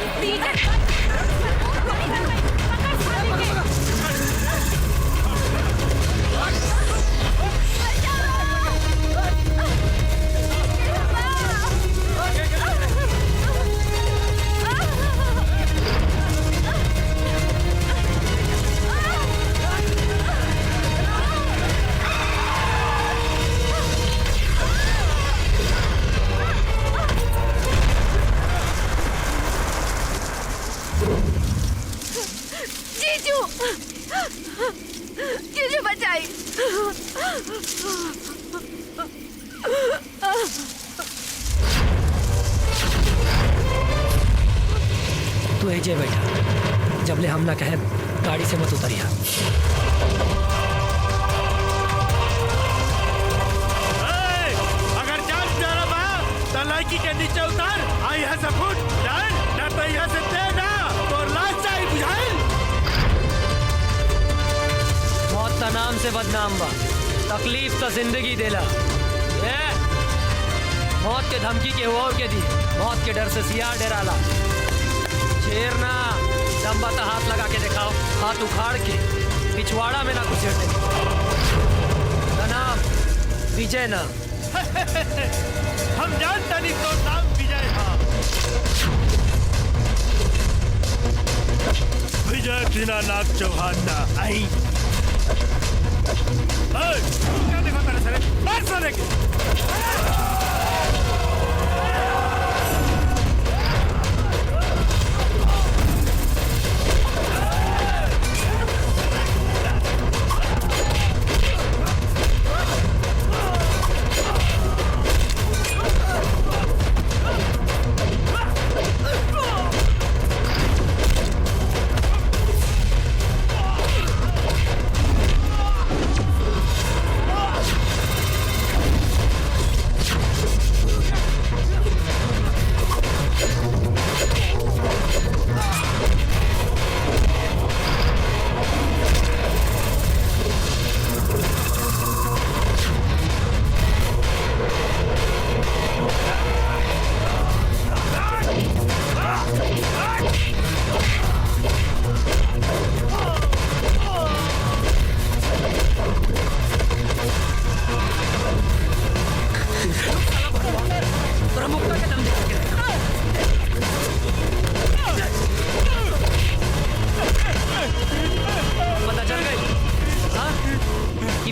जीजू बचाई। तू एजे बैठा, जबले हम ना कहे गाड़ी से मत उतरिया। अगर जान प्यारा बा तो लड़की के नीचे उतार, आई है से फुट जान ना तो यहाँ से दे ना तो लाश चाहिए बुझाइल। मौत का नाम से बदनाम बा, तकलीफ तो जिंदगी देला। मौत के धमकी के और के दी, मौत के डर से सियार डराला। शेर ना दम्बा तो हाथ लगा के दिखाओ, हाथ उखाड़ के पिछवाड़ा में ना घुसेड़ दे। नाम विजय ना। हम जानता नहीं तो नाम विजय था। विजय दीनानाथ चौहान ना आई। क्या देखा तेरे सरे? मार साले के।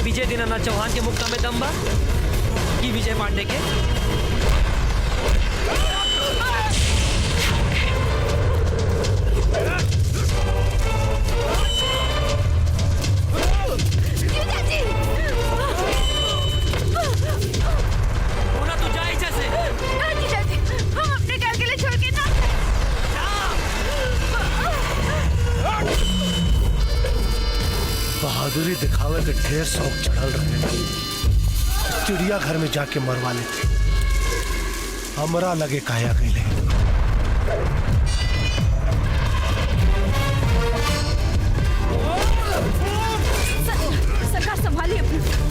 विजय दीनानाथ चौहान के मुक्का में दम बा कि विजय पांडे के? बहादुरी दिखावे के ढेर शौक चढ़ल रहे, चिड़िया घर में जाके मरवा लेते, हमरा लगे काया गईले। सरकार संभालिए अपने।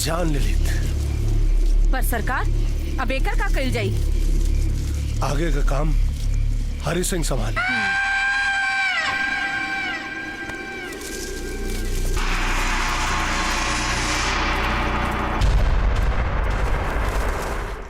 जान ललित। पर सरकार अब एकर का कइल जाई? आगे का काम हरि सिंह संभाले।